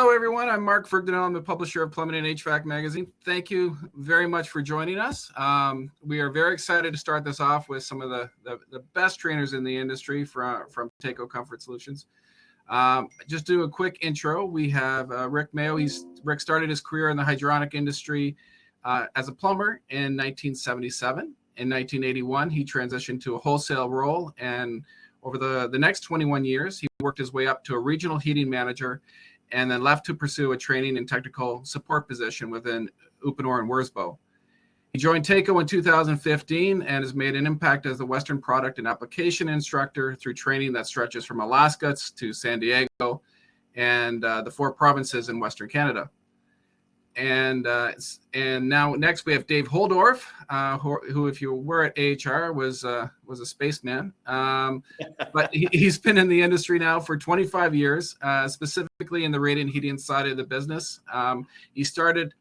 Hello, everyone. I'm Mark Fergdonell. I'm the publisher of Plumbing and HVAC Magazine. Thank you very much for joining us. We are very excited to start this off with some of the best trainers in the industry from Taco Comfort Solutions. Just do a quick intro. We have Rick Mayo. Rick started his career in the hydronic industry as a plumber in 1977. In 1981, he transitioned to a wholesale role, and over the next 21 years, he worked his way up to a regional heating manager and then left to pursue a training and technical support position within Uponor and Wurzbo. He joined Taco in 2015 and has made an impact as the Western product and application instructor through training that stretches from Alaska to San Diego and the 4 provinces in Western Canada. And now next we have Dave Holdorf, who, if you were at AHR, was a spaceman. But he's been in the industry now for 25 years, specifically in the radiant heating side of the business. He started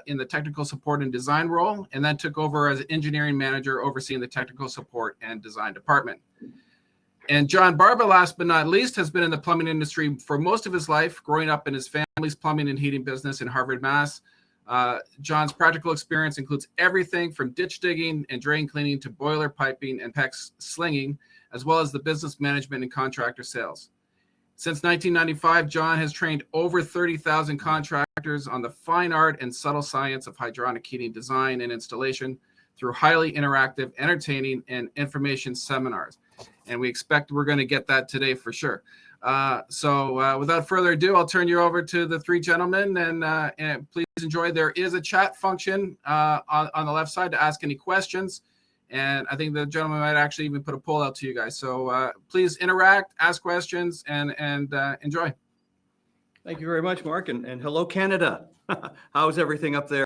in the technical support and design role, and then took over as engineering manager, overseeing the technical support and design department. And John Barba, last but not least, has been in the plumbing industry for most of his life, growing up in his family's plumbing and heating business in Harvard, Mass. John's practical experience includes everything from ditch digging and drain cleaning to boiler piping and PEX slinging, as well as the business management and contractor sales. Since 1995, John has trained over 30,000 contractors on the fine art and subtle science of hydronic heating design and installation through highly interactive, entertaining, and information seminars. And we expect we're going to get that today for sure. So without further ado, I'll turn you over to the 3 gentlemen, and please enjoy. There is a chat function on the left side to ask any questions. And I think the gentleman might actually even put a poll out to you guys. So please interact, ask questions, and enjoy. Thank you very much, Mark. And hello, Canada. How's everything up there?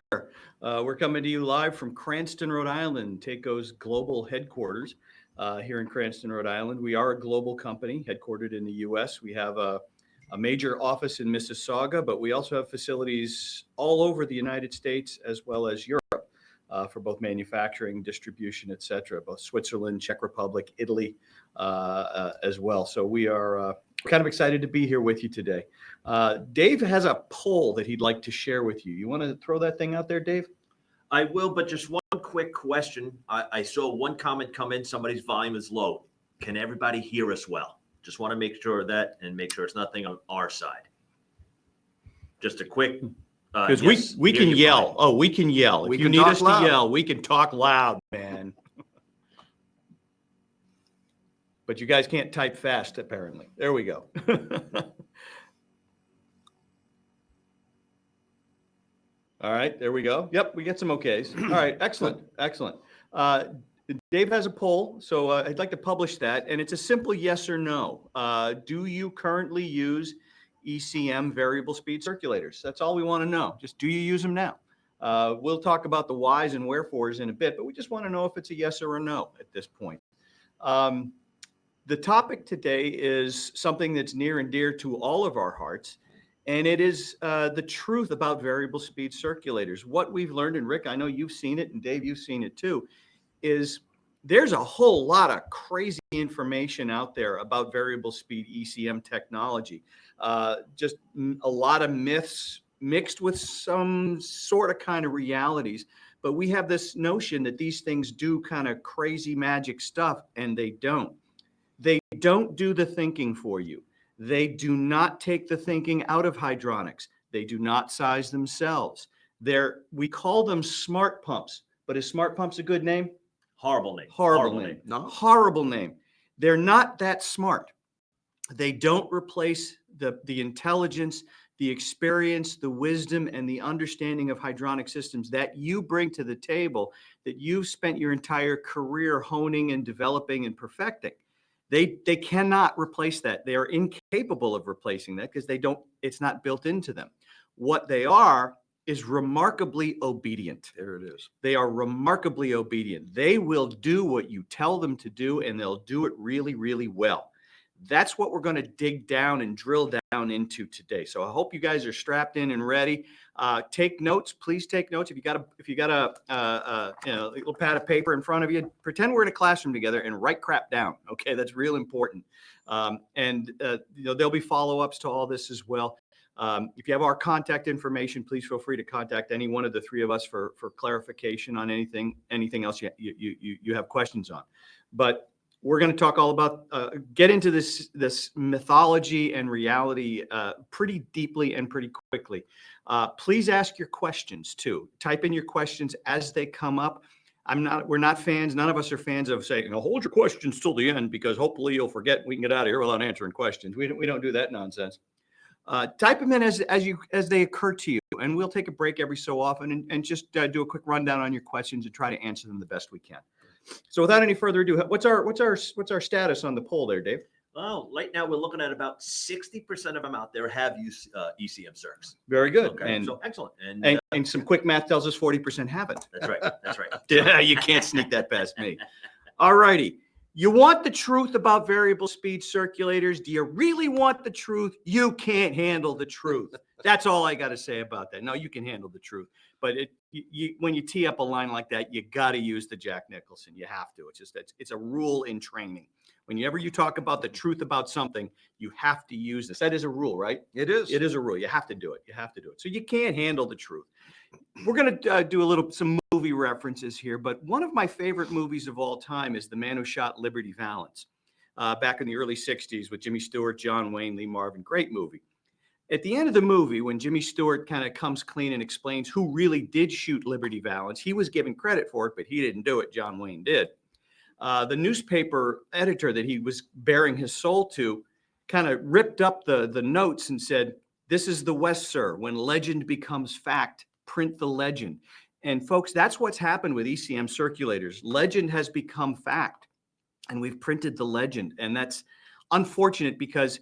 We're coming to you live from Cranston, Rhode Island, Taco's global headquarters. Here in Cranston, Rhode Island. We are a global company headquartered in the U.S. We have a major office in Mississauga, but we also have facilities all over the United States as well as Europe for both manufacturing, distribution, et cetera, both Switzerland, Czech Republic, Italy as well. So we are kind of excited to be here with you today. Dave has a poll that he'd like to share with you. You want to throw that thing out there, Dave? I will, but just one quick question. I saw one comment come in, somebody's volume is low. Can everybody hear us well? Just want to make sure of that and make sure it's nothing on our side. Just a quick. Because we can yell. Oh, we can yell. If you need us to yell, we can talk loud, man. But you guys can't type fast, apparently. There we go. All right, there we go. Yep, we get some okays. All right, excellent, excellent. Dave has a poll, so I'd like to publish that, and it's a simple yes or no. Do you currently use ECM variable speed circulators? That's all we want to know. Just do you use them now? We'll talk about the whys and wherefores in a bit, but we just want to know if it's a yes or a no at this point. The topic today is something that's near and dear to all of our hearts. And it is the truth about variable speed circulators. What we've learned, and Rick, I know you've seen it, and Dave, you've seen it too, is there's a whole lot of crazy information out there about variable speed ECM technology. Just a lot of myths mixed with some sort of kind of realities. But we have this notion that these things do kind of crazy magic stuff, and they don't. They don't do the thinking for you. They do not take the thinking out of hydronics. They do not size themselves. We call them smart pumps, but is smart pumps a good name? Horrible name. Horrible name. No. Horrible name. They're not that smart. They don't replace the intelligence, the experience, the wisdom, and the understanding of hydronic systems that you bring to the table, that you've spent your entire career honing and developing and perfecting. They cannot replace that. They are incapable of replacing that because it's not built into them. What they are is remarkably obedient. There it is. They are remarkably obedient. They will do what you tell them to do, and they'll do it really, really well. That's what we're going to dig down and drill down into today. So I hope you guys are strapped in and ready. Take notes. Please take notes. If you got a little pad of paper in front of you, pretend we're in a classroom together and write crap down. Okay, that's real important. There'll be follow-ups to all this as well. If you have our contact information, please feel free to contact any one of the three of us for clarification on anything else you have questions on. But we're going to talk all about, get into this mythology and reality pretty deeply and pretty quickly. Please ask your questions too. Type in your questions as they come up. We're not fans. None of us are fans of saying, hold your questions till the end because hopefully you'll forget we can get out of here without answering questions. We don't do that nonsense. Type them in as they occur to you, and we'll take a break every so often and just do a quick rundown on your questions and try to answer them the best we can. So without any further ado, what's our status on the poll there, Dave? Well, right now we're looking at about 60% of them out there have used ECM Circs. Very good. Okay, And, so excellent. and some quick math tells us 40% haven't. That's right. That's right. Yeah, you can't sneak that past me. All righty. You want the truth about variable speed circulators? Do you really want the truth? You can't handle the truth. That's all I got to say about that. No, you can handle the truth. But when you tee up a line like that, you got to use the Jack Nicholson. You have to. It's a rule in training. Whenever you talk about the truth about something, you have to use this. That is a rule, right? It is. It is a rule. You have to do it. You have to do it. So you can't handle the truth. We're going to do some movie references here, but one of my favorite movies of all time is The Man Who Shot Liberty Valance, back in the early 60s with Jimmy Stewart, John Wayne, Lee Marvin. Great movie. At the end of the movie, when Jimmy Stewart kind of comes clean and explains who really did shoot Liberty Valance, he was given credit for it, but he didn't do it. John Wayne did. The newspaper editor that he was bearing his soul to kind of ripped up the notes and said, "This is the West, sir. When legend becomes fact, print the legend." And folks, that's what's happened with ECM circulators. Legend has become fact, and we've printed the legend. And that's unfortunate because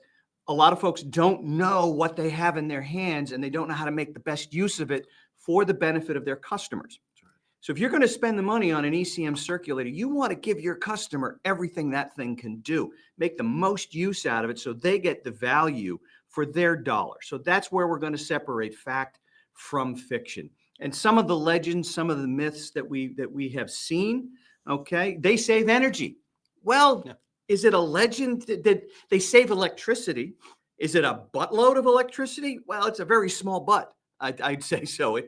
a lot of folks don't know what they have in their hands, and they don't know how to make the best use of it for the benefit of their customers. So if you're going to spend the money on an ECM circulator, you want to give your customer everything that thing can do, make the most use out of it so they get the value for their dollar. So that's where we're going to separate fact from fiction. And some of the legends, some of the myths that we have seen, okay, they save energy. Well, yeah. Is it a legend that they save electricity? Is it a buttload of electricity? Well, it's a very small butt. I'd say so.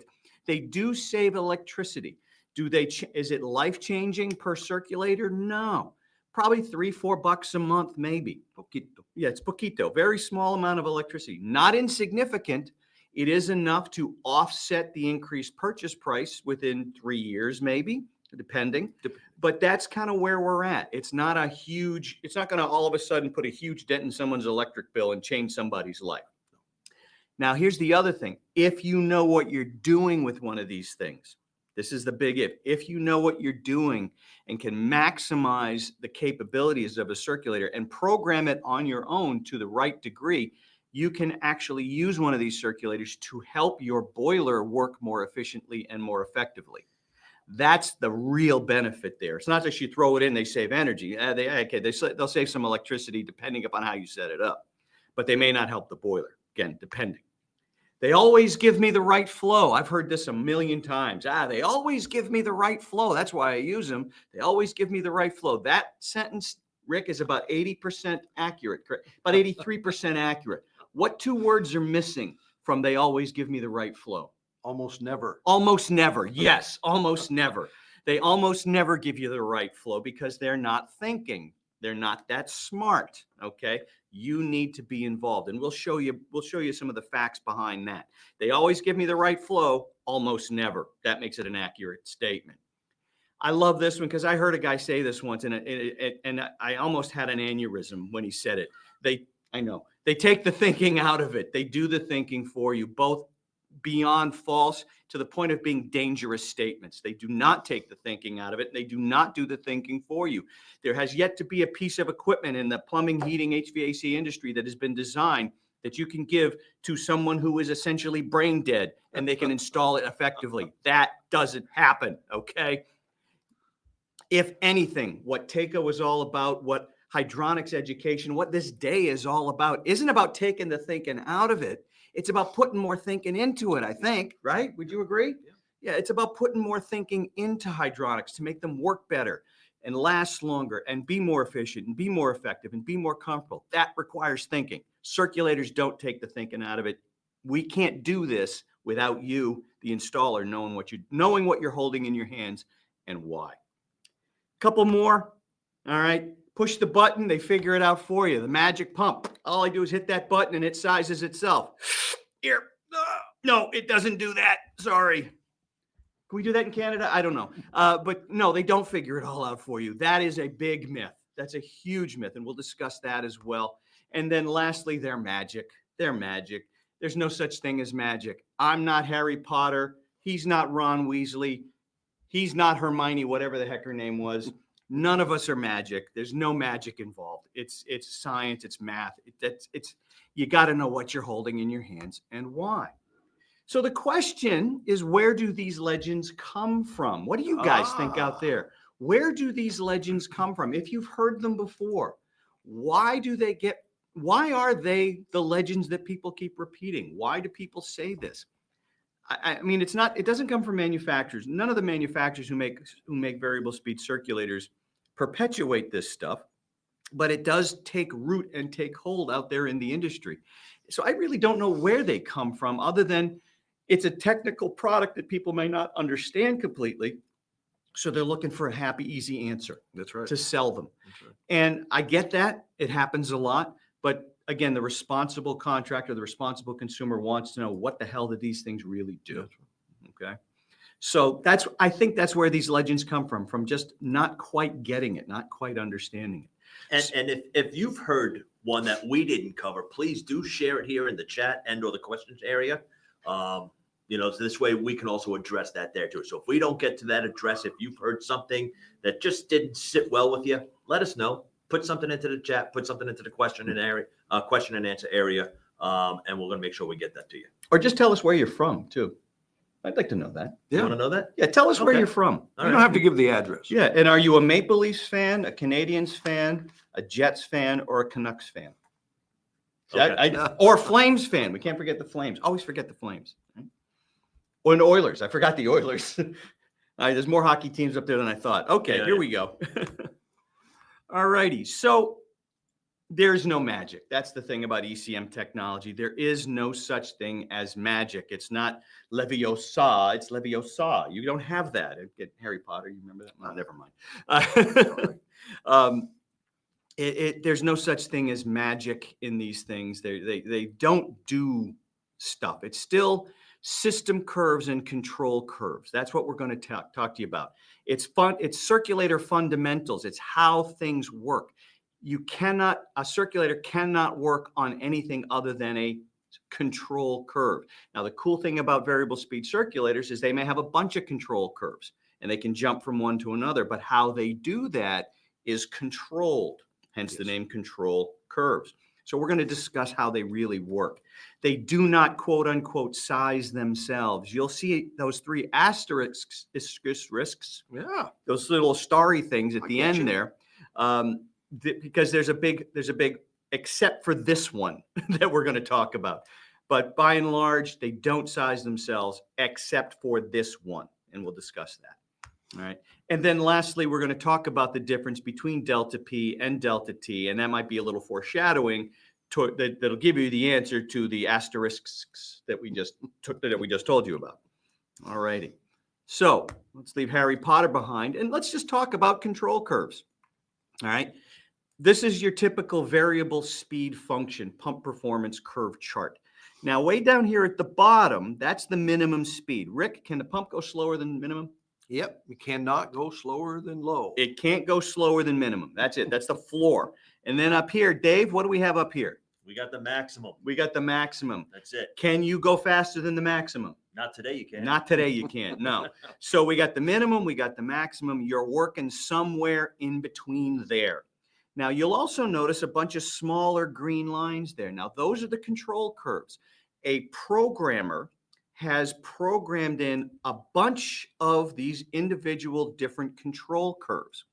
They do save electricity. Is it life-changing per circulator? No. Probably $3-4 a month, maybe. Poquito. Yeah, it's poquito. Very small amount of electricity. Not insignificant. It is enough to offset the increased purchase price within 3 years, maybe, depending. But that's kind of where we're at. It's not going to all of a sudden put a huge dent in someone's electric bill and change somebody's life. Now, here's the other thing. If you know what you're doing with one of these things, this is the big if. If you know what you're doing and can maximize the capabilities of a circulator and program it on your own to the right degree, you can actually use one of these circulators to help your boiler work more efficiently and more effectively. That's the real benefit there. It's not just you throw it in, they save energy. They'll save some electricity depending upon how you set it up, but they may not help the boiler. Again, depending. They always give me the right flow. I've heard this a million times. They always give me the right flow. That's why I use them. They always give me the right flow. That sentence, Rick, is about 80% accurate, correct? About 83% accurate. What two words are missing from they always give me the right flow? Almost never. Almost never. Yes, almost never. They almost never give you the right flow because they're not thinking. They're not that smart, okay? You need to be involved, and we'll show you some of the facts behind that. They always give me the right flow, almost never. That makes it an accurate statement. I love this one because I heard a guy say this once, and I almost had an aneurysm when he said it. They take the thinking out of it. They do the thinking for you, both beyond false to the point of being dangerous statements. They do not take the thinking out of it. They do not do the thinking for you. There has yet to be a piece of equipment in the plumbing, heating, HVAC industry that has been designed that you can give to someone who is essentially brain dead and they can install it effectively. That doesn't happen, okay? If anything, what TACO is all about, what hydronics education, what this day is all about, isn't about taking the thinking out of it. It's about putting more thinking into it, I think, right? Would you agree? Yeah, it's about putting more thinking into hydronics to make them work better and last longer and be more efficient and be more effective and be more comfortable. That requires thinking. Circulators don't take the thinking out of it. We can't do this without you, the installer, knowing what you're holding in your hands and why. Couple more. All right. Push the button. They figure it out for you. The magic pump. All I do is hit that button and it sizes itself. Here. No, it doesn't do that. Sorry. Can we do that in Canada? I don't know. But no, they don't figure it all out for you. That is a big myth. That's a huge myth. And we'll discuss that as well. And then lastly, they're magic. They're magic. There's no such thing as magic. I'm not Harry Potter. He's not Ron Weasley. He's not Hermione, whatever the heck her name was. None of us are magic. There's no magic involved. It's science. It's math. You got to know what you're holding in your hands and why. So the question is, where do these legends come from? What do you guys think out there? Where do these legends come from? If you've heard them before, why are they the legends that people keep repeating? Why do people say this? I mean, it doesn't come from manufacturers. None of the manufacturers who make variable speed circulators perpetuate this stuff, but it does take root and take hold out there in the industry. So I really don't know where they come from, other than it's a technical product that people may not understand completely. So they're looking for a happy, easy answer. That's right. To sell them. That's right. And I get that. It happens a lot. But again, the responsible contractor, the responsible consumer wants to know, what the hell do these things really do? Okay. So I think that's where these legends come from just not quite getting it, not quite understanding it. And if you've heard one that we didn't cover, please do share it here in the chat and or the questions area. So this way we can also address that there too. So if we don't get to that address, if you've heard something that just didn't sit well with you, let us know. Put something into the chat, put something into the question and answer area, and we're going to make sure we get that to you. Or just tell us where you're from too. I'd like to know that. You Yeah. want to know that? Yeah, tell us where Okay. you're from. All You don't right. have to give the address. Yeah, and are you a Maple Leafs fan, a Canadians fan, a Jets fan, or a Canucks fan? Okay. Or Flames fan. We can't forget the Flames. Always forget the Flames. Right? Or the Oilers. I forgot the Oilers. There's more hockey teams up there than I thought. Okay, Yeah, here yeah. we go. All righty. So there's no magic. That's the thing about ECM technology. There is no such thing as magic. It's not Leviosa. It's Leviosa. You don't have that. Get Harry Potter. You remember that? Well, never mind. There's no such thing as magic in these things. They don't do stuff. It's still system curves and control curves. That's what we're going to talk to you about. It's fun. It's circulator fundamentals. It's how things work. A circulator cannot work on anything other than a control curve. Now, the cool thing about variable speed circulators is they may have a bunch of control curves and they can jump from one to another, but how they do that is controlled, hence the name control curves. So we're going to discuss how they really work. They do not, quote unquote, size themselves. You'll see those three asterisks, Yeah. those little starry things at I the get end you. there, because there's a big, except for this one that we're going to talk about. But by and large, they don't size themselves except for this one. And we'll discuss that. All right. And then lastly, we're going to talk about the difference between delta P and delta T. And that might be a little foreshadowing that'll give you the answer to the asterisks that we just told you about. All righty. So let's leave Harry Potter behind and let's just talk about control curves. All right. This is your typical variable speed function pump performance curve chart. Now, way down here at the bottom, that's the minimum speed. Rick, can the pump go slower than minimum? Yep. We cannot go slower than low. It can't go slower than minimum. That's it. That's the floor. And then up here, Dave, what do we have up here? We got the maximum. We got the maximum. That's it. Can you go faster than the maximum? Not today, you can. Not today, you can't. No. So we got the minimum, we got the maximum. You're working somewhere in between there. Now, you'll also notice a bunch of smaller green lines there. Now, those are the control curves. A programmer has programmed in a bunch of these individual different control curves.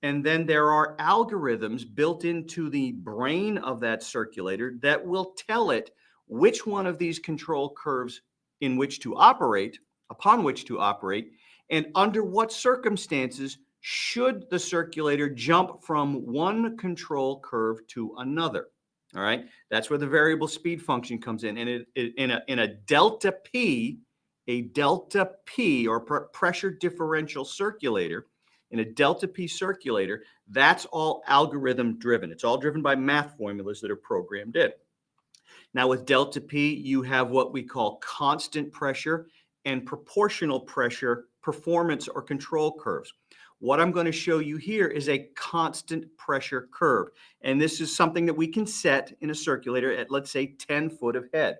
And then there are algorithms built into the brain of that circulator that will tell it which one of these control curves upon which to operate, and under what circumstances should the circulator jump from one control curve to another. All right. That's where the variable speed function comes in. And in a delta P, or pressure differential circulator, in a delta P circulator, that's all algorithm driven. It's all driven by math formulas that are programmed in. Now with delta P, you have what we call constant pressure and proportional pressure performance or control curves. What I'm going to show you here is a constant pressure curve. And this is something that we can set in a circulator at, let's say, 10 foot of head.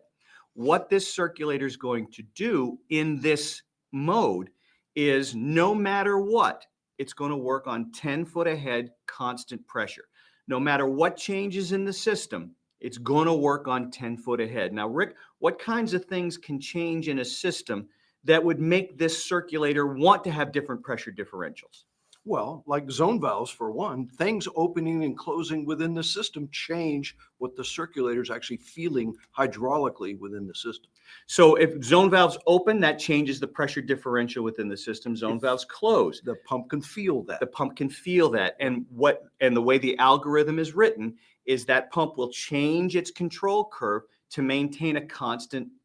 What this circulator is going to do in this mode is no matter what, it's going to work on 10 foot ahead constant pressure. No matter what changes in the system, it's going to work on 10 foot ahead. Now, Rick, what kinds of things can change in a system that would make this circulator want to have different pressure differentials? Well, like zone valves, for one, things opening and closing within the system change what the circulator is actually feeling hydraulically within the system. So if zone valves open, that changes the pressure differential within the system. Zone valves close. The pump can feel that. The pump can feel that. And the way the algorithm is written is that pump will change its control curve to maintain a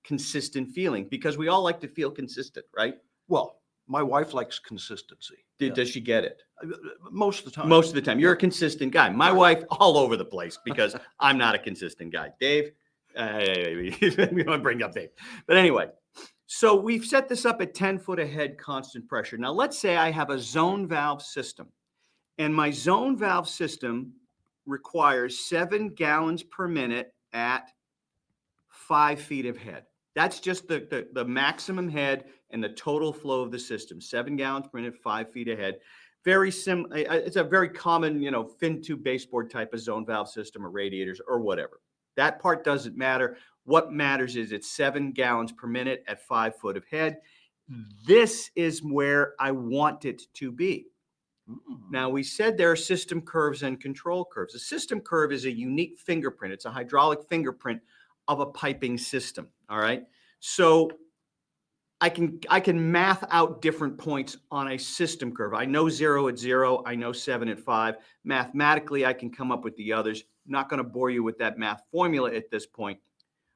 consistent feeling, because we all like to feel consistent, right? Well, my wife likes consistency. Does she get it? Most of the time. Most of the time. You're a consistent guy. My wife, all over the place, because I'm not a consistent guy. Dave, we don't bring up Dave. But anyway, so we've set this up at 10 foot ahead constant pressure. Now, let's say I have a zone valve system, and my zone valve system requires 7 gallons per minute at 5 feet of head. That's just the maximum head and the total flow of the system. 7 gallons per minute, 5 feet ahead. Very similar. It's a very common, fin tube baseboard type of zone valve system, or radiators or whatever. That part doesn't matter. What matters is it's 7 gallons per minute at 5 foot of head. This is where I want it to be. Now, we said there are system curves and control curves. A system curve is a unique fingerprint. It's a hydraulic fingerprint of a piping system. All right. So I can math out different points on a system curve. I know 0 at 0. I know 7 at 5. Mathematically, I can come up with the others. I'm not going to bore you with that math formula at this point.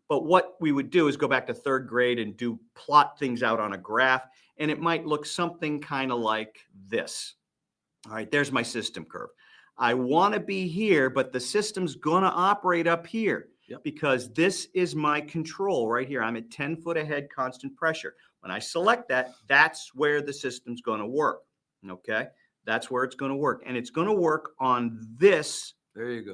But what we would do is go back to 3rd grade and plot things out on a graph. And it might look something kind of like this. All right, there's my system curve. I want to be here, but the system's going to operate up here. Yep. Because this is my control right here. I'm at 10 foot ahead constant pressure. When I select that, that's where the system's going to work. Okay, that's where it's going to work. And it's going to work on this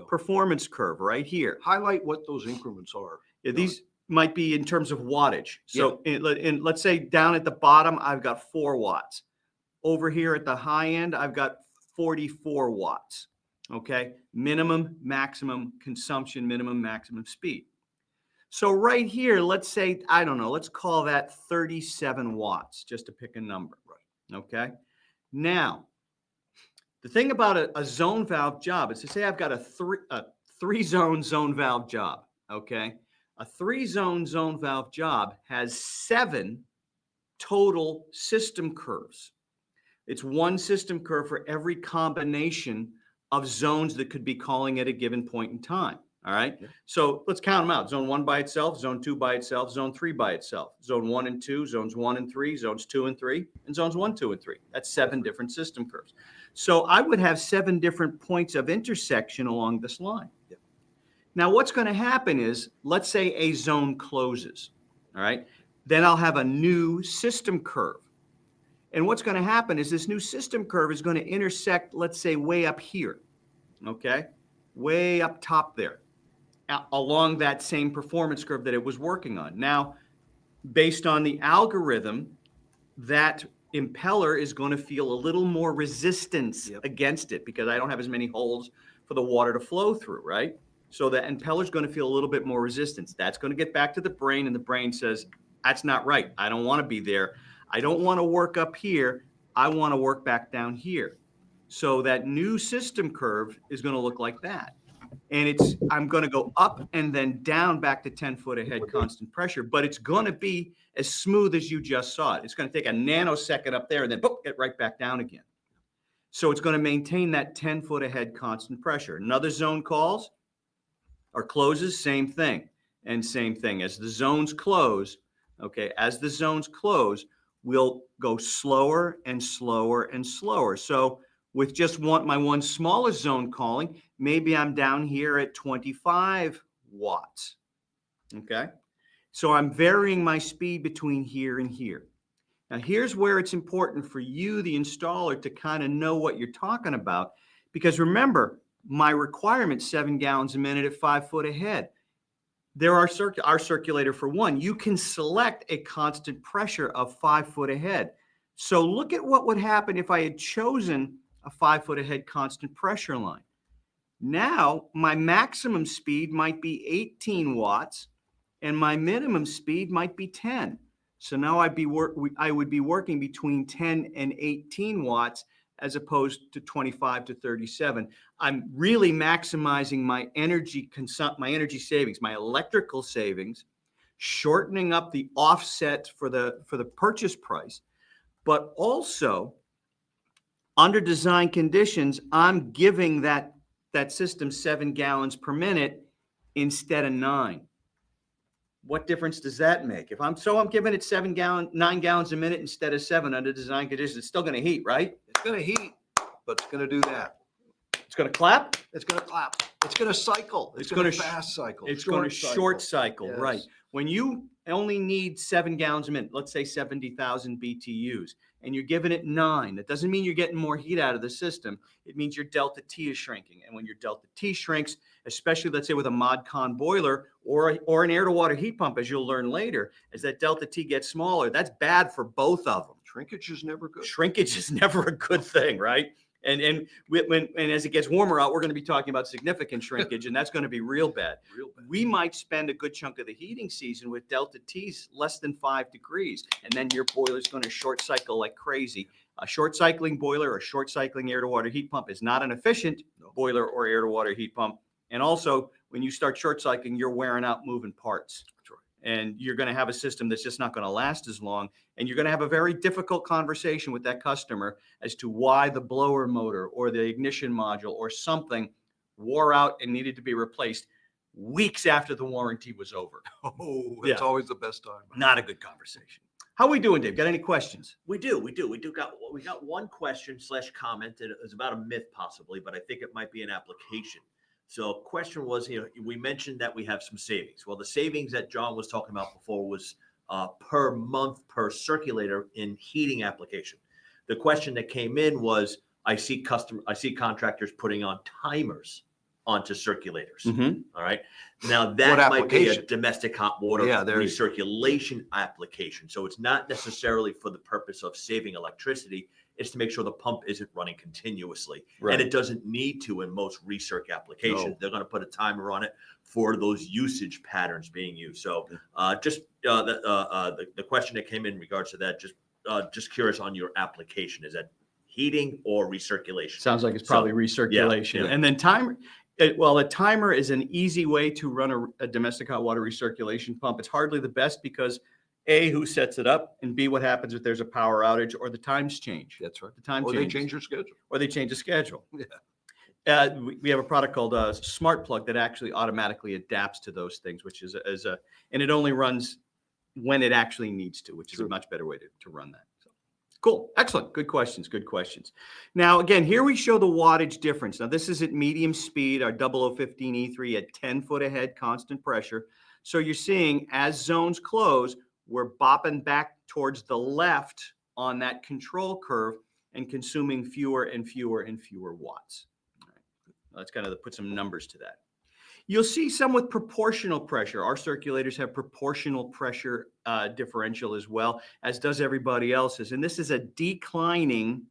performance curve right here. Highlight what those increments are. Yeah, these might be in terms of wattage. So let's say down at the bottom, I've got 4 watts. Over here at the high end, I've got 44 watts. Okay, minimum, maximum consumption, minimum, maximum speed. So right here, let's say, I don't know, let's call that 37 watts, just to pick a number. Right. Okay. Now, the thing about a zone valve job is to say I've got a three-zone zone valve job. Okay. A 3-zone zone valve job has 7 total system curves. It's one system curve for every combination of zones that could be calling at a given point in time. All right. Yeah. So let's count them out. Zone 1 by itself, zone 2 by itself, zone 3 by itself, zone 1 and 2, zones 1 and 3, zones 2 and 3, and zones 1, 2, and 3. That's 7 different system curves. So I would have 7 different points of intersection along this line. Yeah. Now, what's going to happen is, let's say a zone closes. All right. Then I'll have a new system curve. And what's going to happen is this new system curve is going to intersect, let's say, way up here, okay, way up top there, along that same performance curve that it was working on. Now, based on the algorithm, that impeller is going to feel a little more resistance against it, because I don't have as many holes for the water to flow through, right? So the impeller is going to feel a little bit more resistance. That's going to get back to the brain, and the brain says, that's not right. I don't want to be there. I don't want to work up here. I want to work back down here. So that new system curve is going to look like that. And I'm going to go up and then down back to 10 foot ahead constant pressure, but it's going to be as smooth as you just saw it. It's going to take a nanosecond up there and then boop, get right back down again. So it's going to maintain that 10 foot ahead constant pressure. Another zone calls. or closes, same thing. And same thing. As the zones close, okay, as the zones close, we'll go slower and slower and slower. So with just my one smallest zone calling, maybe I'm down here at 25 watts. Okay. So I'm varying my speed between here and here. Now, here's where it's important for you, the installer, to kind of know what you're talking about. Because remember, my requirement, 7 gallons a minute at 5 foot ahead. There are our circulator for one, you can select a constant pressure of 5 foot ahead. So look at what would happen if I had chosen a 5 foot ahead constant pressure line. Now, my maximum speed might be 18 watts and my minimum speed might be 10. So now I would be working between 10 and 18 watts as opposed to 25 to 37. I'm really maximizing my energy savings, my electrical savings, shortening up the offset for the purchase price, but also under design conditions, I'm giving that system 7 gallons per minute instead of 9. What difference does that make? If I'm giving it 9 gallons a minute instead of 7 under design conditions, it's still going to heat, right? It's going to heat, but it's going to do that. It's going to clap. It's going to clap. It's going to cycle. It's going to fast cycle. It's going to short cycle, Yes. right? When you only need 7 gallons a minute, let's say 70,000 BTUs, and you're giving it 9, that doesn't mean you're getting more heat out of the system. It means your delta T is shrinking. And when your delta T shrinks, especially let's say with a mod con boiler or an air to water heat pump, as you'll learn later, as that delta T gets smaller, that's bad for both of them. Shrinkage is never good. Shrinkage is never a good thing, right? And as it gets warmer out, we're going to be talking about significant shrinkage, and that's going to be real bad. We might spend a good chunk of the heating season with delta T's less than 5 degrees, and then your boiler is going to short cycle like crazy. A short cycling boiler or short cycling air to water heat pump is not an efficient boiler or air to water heat pump. And also, when you start short cycling, you're wearing out moving parts. That's right. And you're going to have a system that's just not going to last as long. And you're going to have a very difficult conversation with that customer as to why the blower motor or the ignition module or something wore out and needed to be replaced weeks after the warranty was over. Oh, that's always the best time. Not a good conversation. How are we doing, Dave? Got any questions? We got one question / comment, and it's about a myth possibly, but I think it might be an application. So question was, we mentioned that we have some savings. Well, the savings that John was talking about before was per month per circulator in heating application. The question that came in was, I see contractors putting on timers onto circulators. Mm-hmm. All right. Now that might be a domestic hot water recirculation application. So it's not necessarily for the purpose of saving electricity. It's to make sure the pump isn't running continuously. Right. And it doesn't need to in most recirc applications. No. They're going to put a timer on it for those usage patterns being used. So the question that came in regards to that, just curious on your application. Is that heating or recirculation? Sounds like it's probably recirculation. Yeah. And then timer. A timer is an easy way to run a domestic hot water recirculation pump. It's hardly the best because A, who sets it up, and B, what happens if there's a power outage or the times change. That's right. The time or changes. They change your schedule. Or they change the schedule. Yeah. We have a product called Smart Plug that actually automatically adapts to those things, which is and it only runs when it actually needs to, which is a much better way to run that. Cool. Excellent. Good questions. Good questions. Now, again, here we show the wattage difference. Now, this is at medium speed, our 0015 E3 at 10 foot ahead, constant pressure. So you're seeing as zones close, we're bopping back towards the left on that control curve and consuming fewer and fewer and fewer watts. All right. Let's kind of put some numbers to that. You'll see some with proportional pressure. Our circulators have proportional pressure differential as well, as does everybody else's. And this is a declining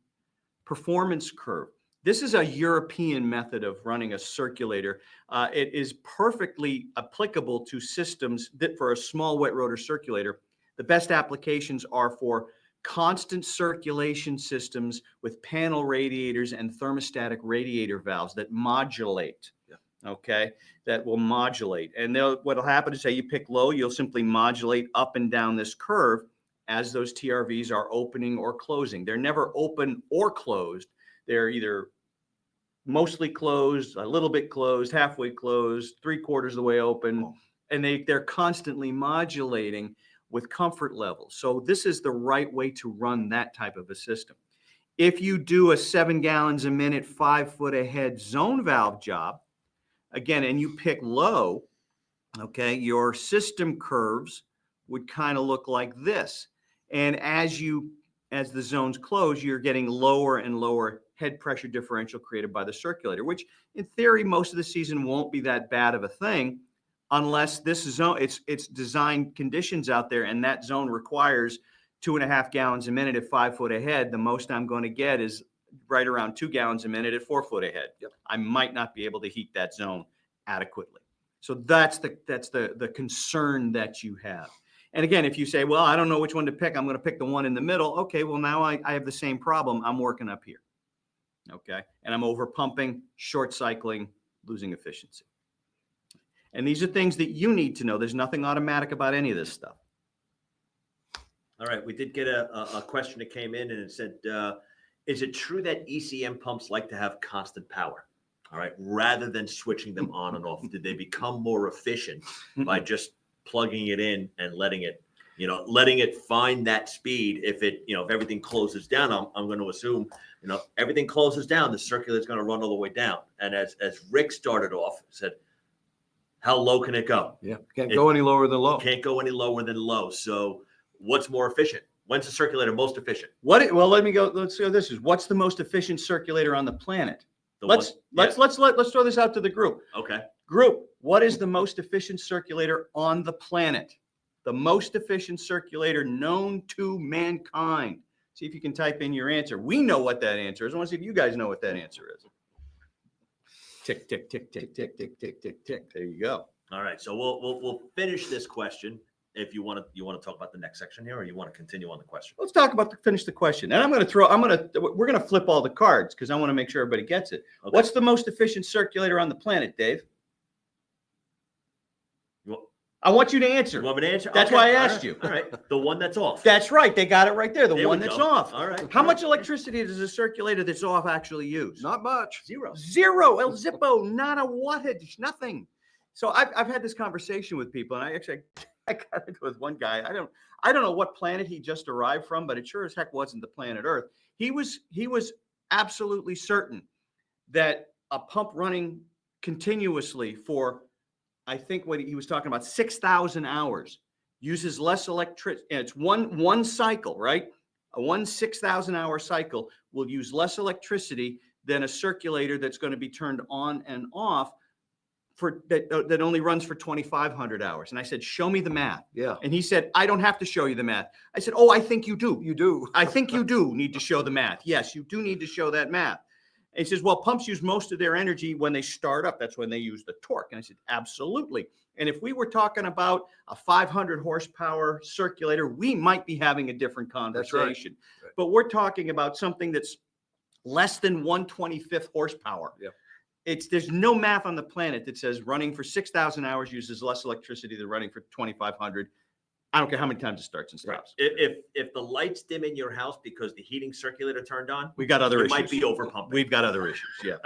performance curve. This is a European method of running a circulator. It is perfectly applicable to systems that for a small wet rotor circulator, the best applications are for constant circulation systems with panel radiators and thermostatic radiator valves that modulate. Okay, that will modulate. And what'll happen is, say you pick low, you'll simply modulate up and down this curve as those TRVs are opening or closing. They're never open or closed. They're either mostly closed, a little bit closed, halfway closed, 3/4 of the way open. Oh. And they're constantly modulating with comfort levels. So this is the right way to run that type of a system. If you do a 7 gallons a minute, 5 foot ahead zone valve job, again, and you pick low, okay, your system curves would kind of look like this. And as the zones close, you're getting lower and lower head pressure differential created by the circulator, which in theory, most of the season won't be that bad of a thing unless this zone, it's design conditions out there, and that zone requires 2.5 gallons a minute at 5 foot ahead. The most I'm going to get is right around 2 gallons a minute at 4 foot ahead. Yep. I might not be able to heat that zone adequately. So that's the concern that you have. And again, if you say, well, I don't know which one to pick, I'm going to pick the one in the middle. Okay, well, now I have the same problem. I'm working up here. Okay, and I'm over pumping, short cycling, losing efficiency. And these are things that you need to know. There's nothing automatic about any of this stuff. All right, we did get a question that came in, and it said, is it true that ECM pumps like to have constant power? All right, rather than switching them on and off, did they become more efficient by just plugging it in and letting it find that speed? If everything closes down, I'm going to assume, everything closes down, the circulator is going to run all the way down. And as Rick started off, said, how low can it go? Yeah, can't go any lower than low. Can't go any lower than low. So what's more efficient? When's the circulator most efficient? Well, let's go. This is what's the most efficient circulator on the planet? Let's throw this out to the group. Okay. Group, what is the most efficient circulator on the planet? The most efficient circulator known to mankind. See if you can type in your answer. We know what that answer is. I want to see if you guys know what that answer is. Tick, tick, tick, tick, tick, tick, tick, tick, tick. There you go. All right. So we'll finish this question. If you want to talk about the next section here, or you want to continue on the question? Let's talk about finish the question. And we're going to flip all the cards because I want to make sure everybody gets it. Okay. What's the most efficient circulator on the planet, Dave? I want you to answer. You want me to answer? That's okay. why I asked you. All right. The one that's off. That's right. They got it right there. The There one we that's go. off. All right. How much electricity does a circulator that's off actually use? Not much. Zero. Zero. El Zippo. Not a wattage. Nothing. So I've had this conversation with people, and I got into it with one guy. I don't know what planet he just arrived from, but it sure as heck wasn't the planet Earth. He was absolutely certain that a pump running continuously for, I think what he was talking about, 6,000 hours uses less electricity. It's one cycle, right? A 6,000 hour cycle will use less electricity than a circulator that's going to be turned on and off that only runs for 2,500 hours. And I said, show me the math. Yeah. And he said, I don't have to show you the math. I said, oh, I think you do. You do. I think you do need to show the math. Yes, you do need to show that math. And he says, well, pumps use most of their energy when they start up. That's when they use the torque. And I said, absolutely. And if we were talking about a 500 horsepower circulator, we might be having a different conversation. That's right. But we're talking about something that's less than 1/25 horsepower. Yep. There's no math on the planet that says running for 6,000 hours uses less electricity than running for 2,500. I don't care how many times it starts and stops. Right. If the lights dim in your house because the heating circulator turned on, we got other issues. Might be over pumping. We've got other issues. Yeah.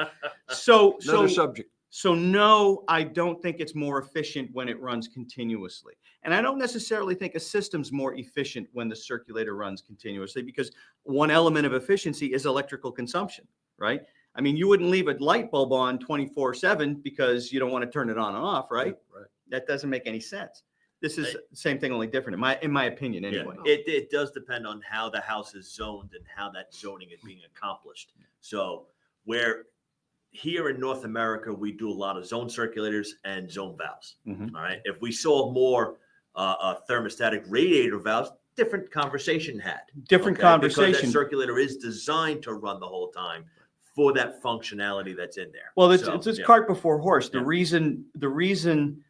So Another subject. So no, I don't think it's more efficient when it runs continuously. And I don't necessarily think a system's more efficient when the circulator runs continuously, because one element of efficiency is electrical consumption, right? I mean, you wouldn't leave a light bulb on 24/7 because you don't want to turn it on and off, right? Right. That doesn't make any sense. This is the same thing, only different, in my opinion, anyway. Yeah. It does depend on how the house is zoned and how that zoning is being accomplished. So where here in North America, we do a lot of zone circulators and zone valves. Mhm. All right. If we saw more thermostatic radiator valves, different conversation had. Different Because conversation. that circulator is designed to run the whole time for that functionality that's in there. Well, it's So, just yeah. cart before horse. The Yeah. reason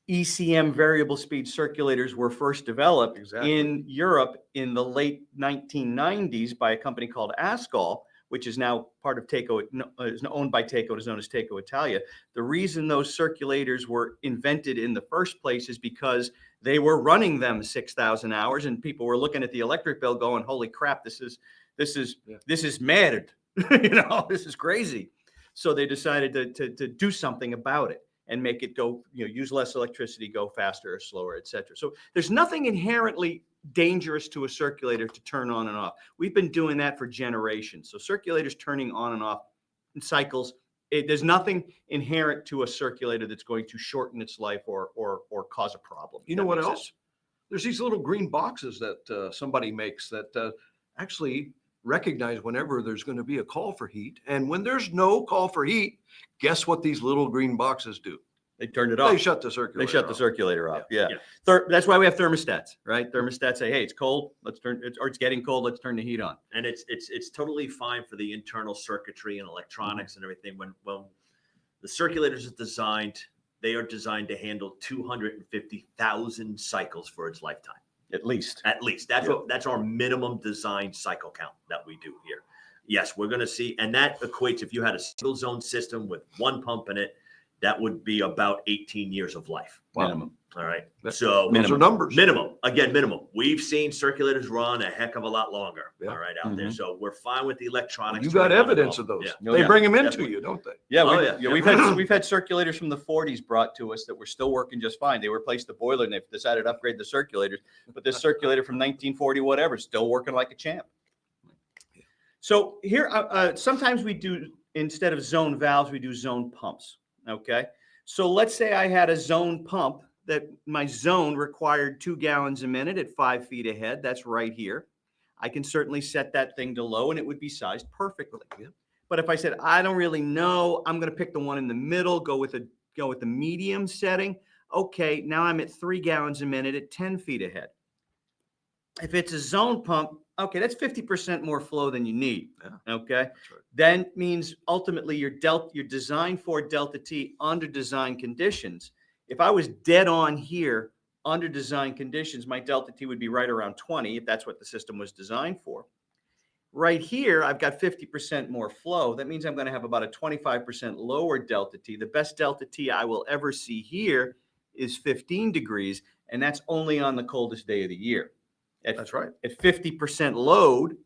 ECM variable speed circulators were first developed Exactly. in Europe in the late 1990s by a company called Ascol, which is now part of Taco, is owned by Taco, is known as Taco Italia. The reason those circulators were invented in the first place is because they were running them 6,000 hours, and people were looking at the electric bill going, "Holy crap, this is mad, this is crazy." So they decided to do something about it and make it go, use less electricity, go faster or slower, et cetera. So there's nothing inherently dangerous to a circulator to turn on and off. We've been doing that for generations. So circulators turning on and off in cycles, there's nothing inherent to a circulator that's going to shorten its life or cause a problem. You know what else? There's these little green boxes that somebody makes that actually recognize whenever there's going to be a call for heat. And when there's no call for heat, guess what these little green boxes do? They turned it off. They shut the circulator They shut the off. circulator off. Yeah. Yeah. That's why we have thermostats, right? Thermostats say, hey, it's cold. Let's turn it, or it's getting cold. Let's turn the heat on. And it's totally fine for the internal circuitry and electronics and everything. When the circulators are designed, they are designed to handle 250,000 cycles for its lifetime. At least. That's our minimum design cycle count that we do here. Yes, we're going to see, and that equates, if you had a single zone system with one pump in it, that would be about 18 years of life. Wow. Minimum. All right. That's- So Those are numbers. minimum. Again, minimum. We've seen circulators run a heck of a lot longer. Yeah. All right, out there. So we're fine with the electronics. You got turning on and evidence off. of those. Yeah. They bring them into definitely. you, don't they? Yeah, Oh, yeah. yeah. We've had circulators from the 40s brought to us that were still working just fine. They replaced the boiler and they've decided to upgrade the circulators. But this circulator from 1940, whatever, still working like a champ. So here, sometimes we do, instead of zone valves, we do zone pumps. Okay. So let's say I had a zone pump that my zone required 2 gallons a minute at 5 feet ahead. That's right here. I can certainly set that thing to low and it would be sized perfectly. Yeah. But if I said, I don't really know, I'm going to pick the one in the middle, go with the medium setting. Okay, now I'm at 3 gallons a minute at 10 feet ahead. If it's a zone pump, okay, that's 50% more flow than you need. Yeah. Okay, right. That means ultimately you're designed for delta T under design conditions. If I was dead on here under design conditions, my delta T would be right around 20 if that's what the system was designed for. Right here, I've got 50% more flow. That means I'm going to have about a 25% lower delta T. The best delta T I will ever see here is 15 degrees, and that's only on the coldest day of the year. That's right. At 50% load,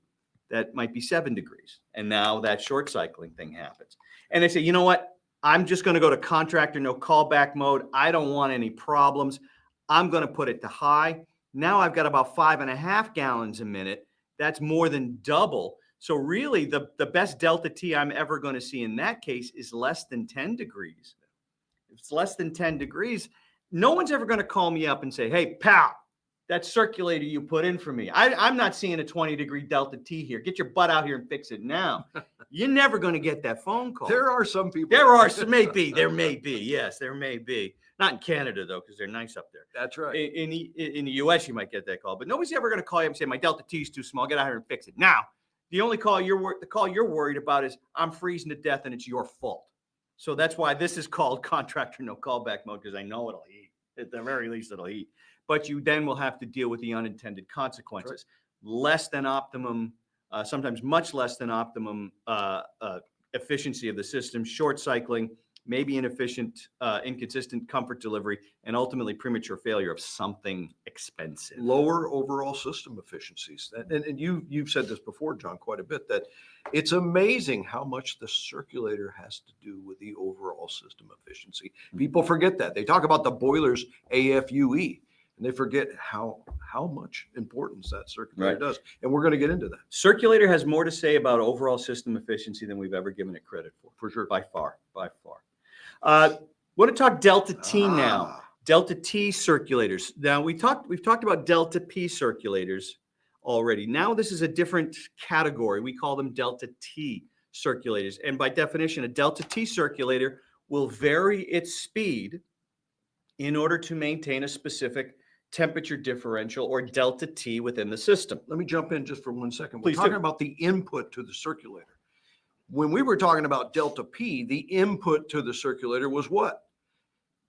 that might be 7 degrees. And now that short cycling thing happens. And they say, you know what? I'm just going to go to contractor no callback mode. I don't want any problems. I'm going to put it to high. Now I've got about 5.5 gallons a minute. That's more than double. So really the best delta T I'm ever going to see in that case is less than 10 degrees. If it's less than 10 degrees, no one's ever going to call me up and say, hey, pal, that circulator you put in for me, I'm not seeing a 20-degree delta T here. Get your butt out here and fix it now. You're never going to get that phone call. There are some people. There may be. Yes, there may be. Not in Canada, though, because they're nice up there. That's right. In the U.S., you might get that call. But nobody's ever going to call you and say, my delta T is too small. Get out here and fix it. Now, the only call you're worried about is I'm freezing to death and it's your fault. So that's why this is called contractor no callback mode, because I know it'll heat. At the very least, it'll heat. But you then will have to deal with the unintended consequences. Right. Less than optimum, sometimes much less than optimum efficiency of the system, short cycling, maybe inefficient, inconsistent comfort delivery, and ultimately premature failure of something expensive. Lower overall system efficiencies. And you've said this before, John, quite a bit, that it's amazing how much the circulator has to do with the overall system efficiency. People forget that. They talk about the boiler's AFUE. And they forget how much importance that circulator does. And we're going to get into that. Circulator has more to say about overall system efficiency than we've ever given it credit for sure. By far. Want to talk delta T now. Delta T circulators. Now we've talked about delta P circulators already. Now this is a different category. We call them delta T circulators. And by definition, a delta T circulator will vary its speed in order to maintain a specific temperature differential or delta T within the system. Let me jump in just for 1 second. Please We're talking about the input to the circulator. When we were talking about delta P, the input to the circulator was what?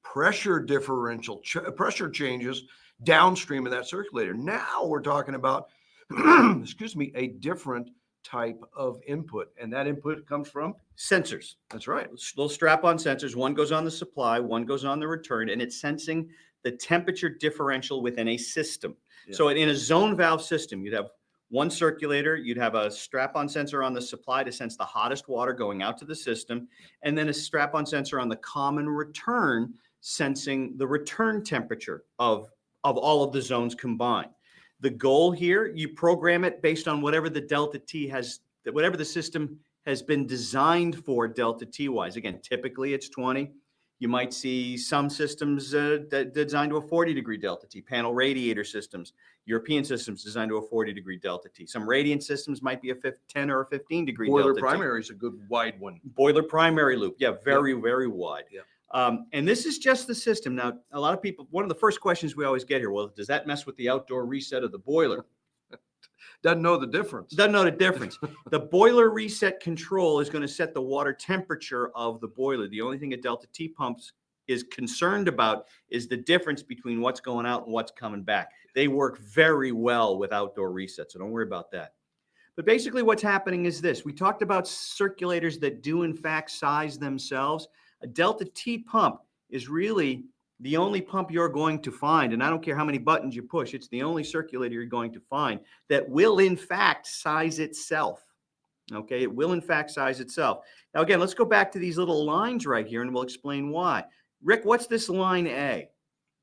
Pressure differential, pressure changes downstream of that circulator. Now we're talking about, a different type of input. And that input comes from? Sensors. That's right. Little strap-on sensors. One goes on the supply, one goes on the return, and it's sensing the temperature differential within a system. Yeah. So in a zone valve system, you'd have One circulator, you'd have a strap-on sensor on the supply to sense the hottest water going out to the system, and then a strap-on sensor on the common return sensing the return temperature of all of the zones combined. The goal here, you program it based on whatever the delta T has, whatever the system has been designed for delta T wise. Again, typically it's 20. You might see some systems that designed to a 40-degree delta T, panel radiator systems, European systems designed to a 40-degree delta T. Some radiant systems might be a 10 or a 15-degree delta Boiler T. primary is a good wide one. Boiler primary loop. Yeah, very wide. Yeah. And this is just the system. Now, a lot of people, one of the first questions we always get here, well, does that mess with the outdoor reset of the boiler? Doesn't know the difference. Doesn't know the difference. The boiler reset control is going to set the water temperature of the boiler. The only thing a delta T pumps is concerned about is the difference between what's going out and what's coming back. They work very well with outdoor resets, so don't worry about that. But basically what's happening is this. We talked about circulators that do in fact size themselves. A delta T pump is really the only pump you're going to find, and I don't care how many buttons you push, it's the only circulator you're going to find that will in fact size itself. Okay, it will in fact size itself. Now again, let's go back to these little lines right here and we'll explain why. Rick, what's this line A?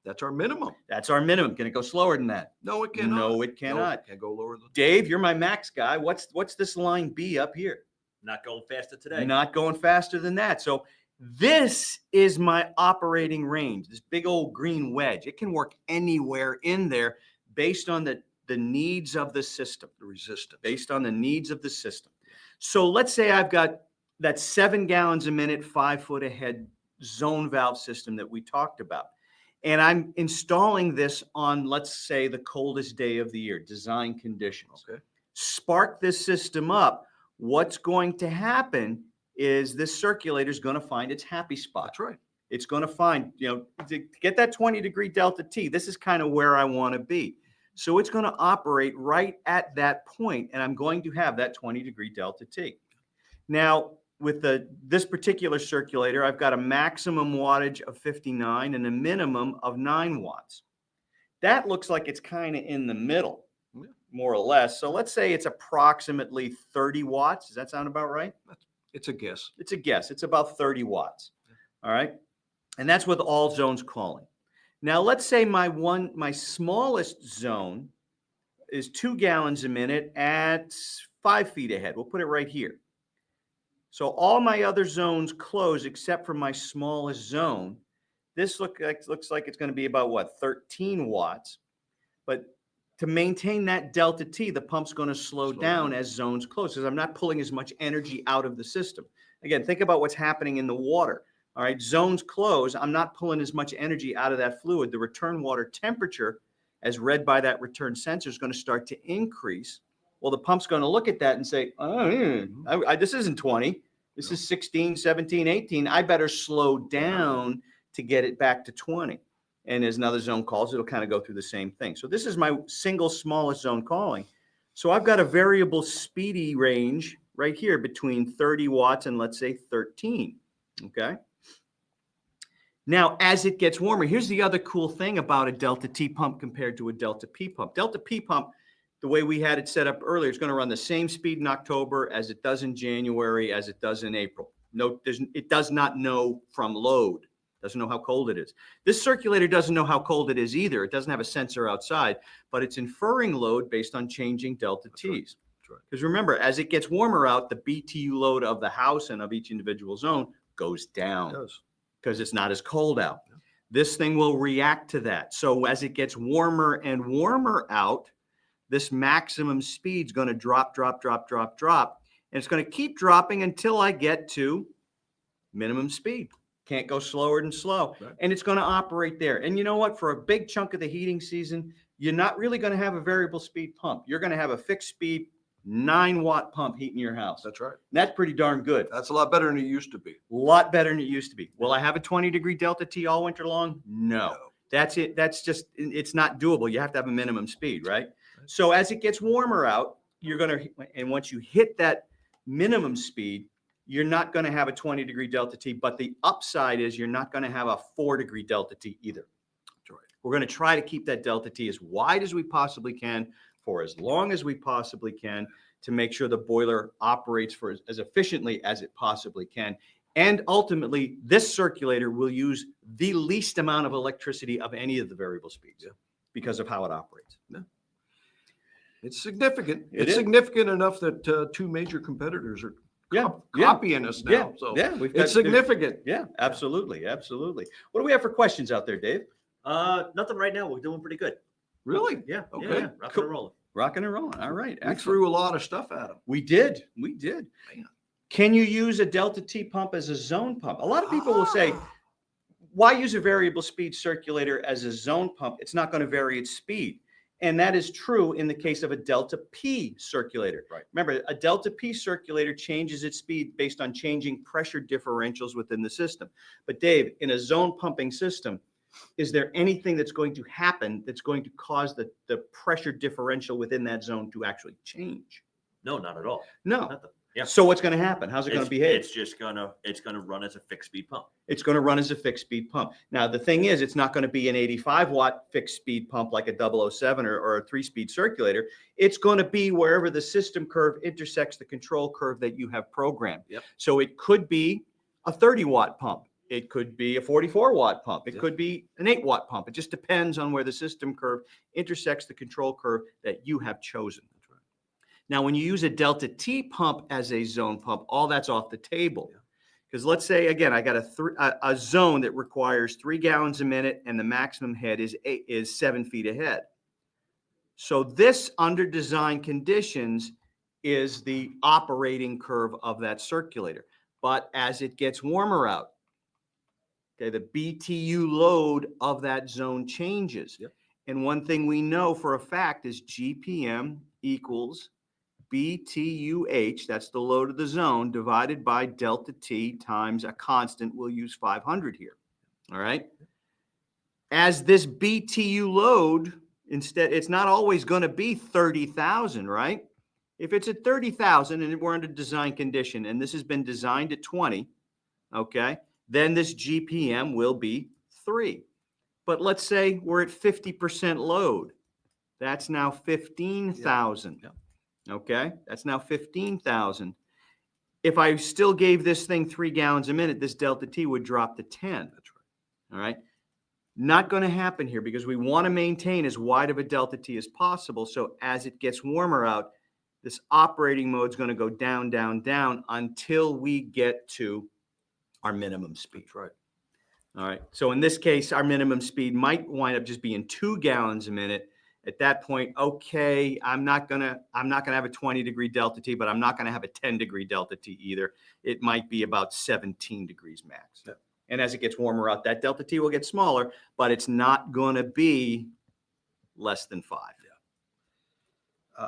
That's our minimum. That's our minimum. Can it go slower than that? No, it cannot. No, it cannot. Can't go lower than. Dave, you're my max guy. What's this line B up here? Not going faster today. Not going faster than that. So this is my operating range, this big old green wedge. It can work anywhere in there based on the needs of the system, The resistance. based on the needs of the system. So let's say I've got that 7 gallons a minute, 5 foot ahead zone valve system that we talked about. And I'm installing this on, let's say, the coldest day of the year, design conditions. Okay. Spark this system up. What's going to happen is this circulator is going to find its happy spot. That's right. It's going to find, to get that 20-degree delta T, this is kind of where I want to be. So it's going to operate right at that point, and I'm going to have that 20-degree delta T. Now, with this particular circulator, I've got a maximum wattage of 59 and a minimum of 9 watts. That looks like it's kind of in the middle, more or less. So let's say it's approximately 30 watts. Does that sound about right? It's a guess. It's a guess. It's about 30 watts. All right. And that's with all zones calling. Now, let's say my smallest zone is 2 gallons a minute at 5 feet ahead. We'll put it right here. So all my other zones close except for my smallest zone. This looks like it's going to be about what, 13 watts. But to maintain that delta T, the pump's going to slow down as zones close because I'm not pulling as much energy out of the system. Again, think about what's happening in the water. All right, zones close. I'm not pulling as much energy out of that fluid. The return water temperature, as read by that return sensor, is going to start to increase. Well, the pump's going to look at that and say, oh, this isn't 20. This is 16, 17, 18. I better slow down to get it back to 20. And as another zone calls, it'll kind of go through the same thing. So this is my single smallest zone calling. So I've got a variable speedy range right here between 30 watts and let's say 13. Okay. Now, as it gets warmer, here's the other cool thing about a delta T pump compared to a delta P pump. Delta P pump, the way we had it set up earlier, it's going to run the same speed in October as it does in January, as it does in April. No, it does not know from load. Doesn't know how cold it is. This circulator doesn't know how cold it is either. It doesn't have a sensor outside, but it's inferring load based on changing delta Ts. Because remember, as it gets warmer out, the BTU load of the house and of each individual zone goes down because it's not as cold out. Yeah. This thing will react to that. So as it gets warmer and warmer out, this maximum speed is going to drop. And it's going to keep dropping until I get to minimum speed. Can't go slower than slow. Right. And it's going to operate there. And you know what? For a big chunk of the heating season, you're not really going to have a variable speed pump. You're going to have a fixed speed 9-watt pump heating your house. That's right. And that's pretty darn good. That's a lot better than it used to be. A lot better than it used to be. Will I have a 20-degree delta T all winter long? No. That's it. That's just, it's not doable. You have to have a minimum speed, right? So as it gets warmer out, you're going to, and once you hit that minimum speed, you're not going to have a 20-degree delta T, but the upside is you're not going to have a 4-degree delta T either. That's right. We're going to try to keep that delta T as wide as we possibly can for as long as we possibly can to make sure the boiler operates for as efficiently as it possibly can. And ultimately, this circulator will use the least amount of electricity of any of the variable speeds because of how it operates. Yeah. It's significant. It It's is. significant enough that two major competitors are copying us now. So we've it's significant. Yeah, absolutely, absolutely. What do we have for questions out there, Dave? Nothing right now. We're doing pretty good. Really? Yeah. Okay. Yeah. Rocking Cool. and rolling. Rocking and rolling. All right. We Excellent. threw a lot of stuff at them. We did. We did. Man. Can you use a delta T pump as a zone pump? A lot of people will say, why use a variable speed circulator as a zone pump? It's not going to vary its speed. And that is true in the case of a delta P circulator. Right. Remember, a delta P circulator changes its speed based on changing pressure differentials within the system. But Dave, in a zone pumping system, is there anything that's going to happen that's going to cause the pressure differential within that zone to actually change? No, not at all. No. Nothing. Yeah. So what's going to happen? How's it going to behave? It's just gonna run as a fixed speed pump. It's going to run as a fixed speed pump. Now, the thing is, it's not going to be an 85 watt fixed speed pump like a 007 or a 3-speed circulator. It's going to be wherever the system curve intersects the control curve that you have programmed. Yep. So it could be a 30 watt pump. It could be a 44 watt pump. It could be an 8 watt pump. It just depends on where the system curve intersects the control curve that you have chosen. Now, when you use a delta T pump as a zone pump, all that's off the table. Because let's say, again, I got a zone that requires 3 gallons a minute and the maximum head is 7 feet ahead. So this, under design conditions, is the operating curve of that circulator. But as it gets warmer out, okay, the BTU load of that zone changes. Yep. And one thing we know for a fact is GPM equals BTUH, that's the load of the zone, divided by delta T times a constant. We'll use 500 here. All right. As this BTU load, instead, it's not always going to be 30,000, right? If it's at 30,000 and we're under design condition, and this has been designed at 20, okay, then this GPM will be 3. But let's say we're at 50% load. That's now 15,000. Yeah. Okay, that's now 15,000. If I still gave this thing 3 gallons a minute, this delta T would drop to 10. That's right. All right. Not going to happen here because we want to maintain as wide of a delta T as possible. So as it gets warmer out, this operating mode is going to go down, down, down until we get to our minimum speed. That's right. All right. So in this case, our minimum speed might wind up just being 2 gallons a minute. At that point, okay, I'm not gonna have a 20-degree delta T, but I'm not gonna have a 10-degree delta T either. It might be about 17 degrees max. Yeah. And as it gets warmer out, that delta T will get smaller, but it's not gonna be less than 5.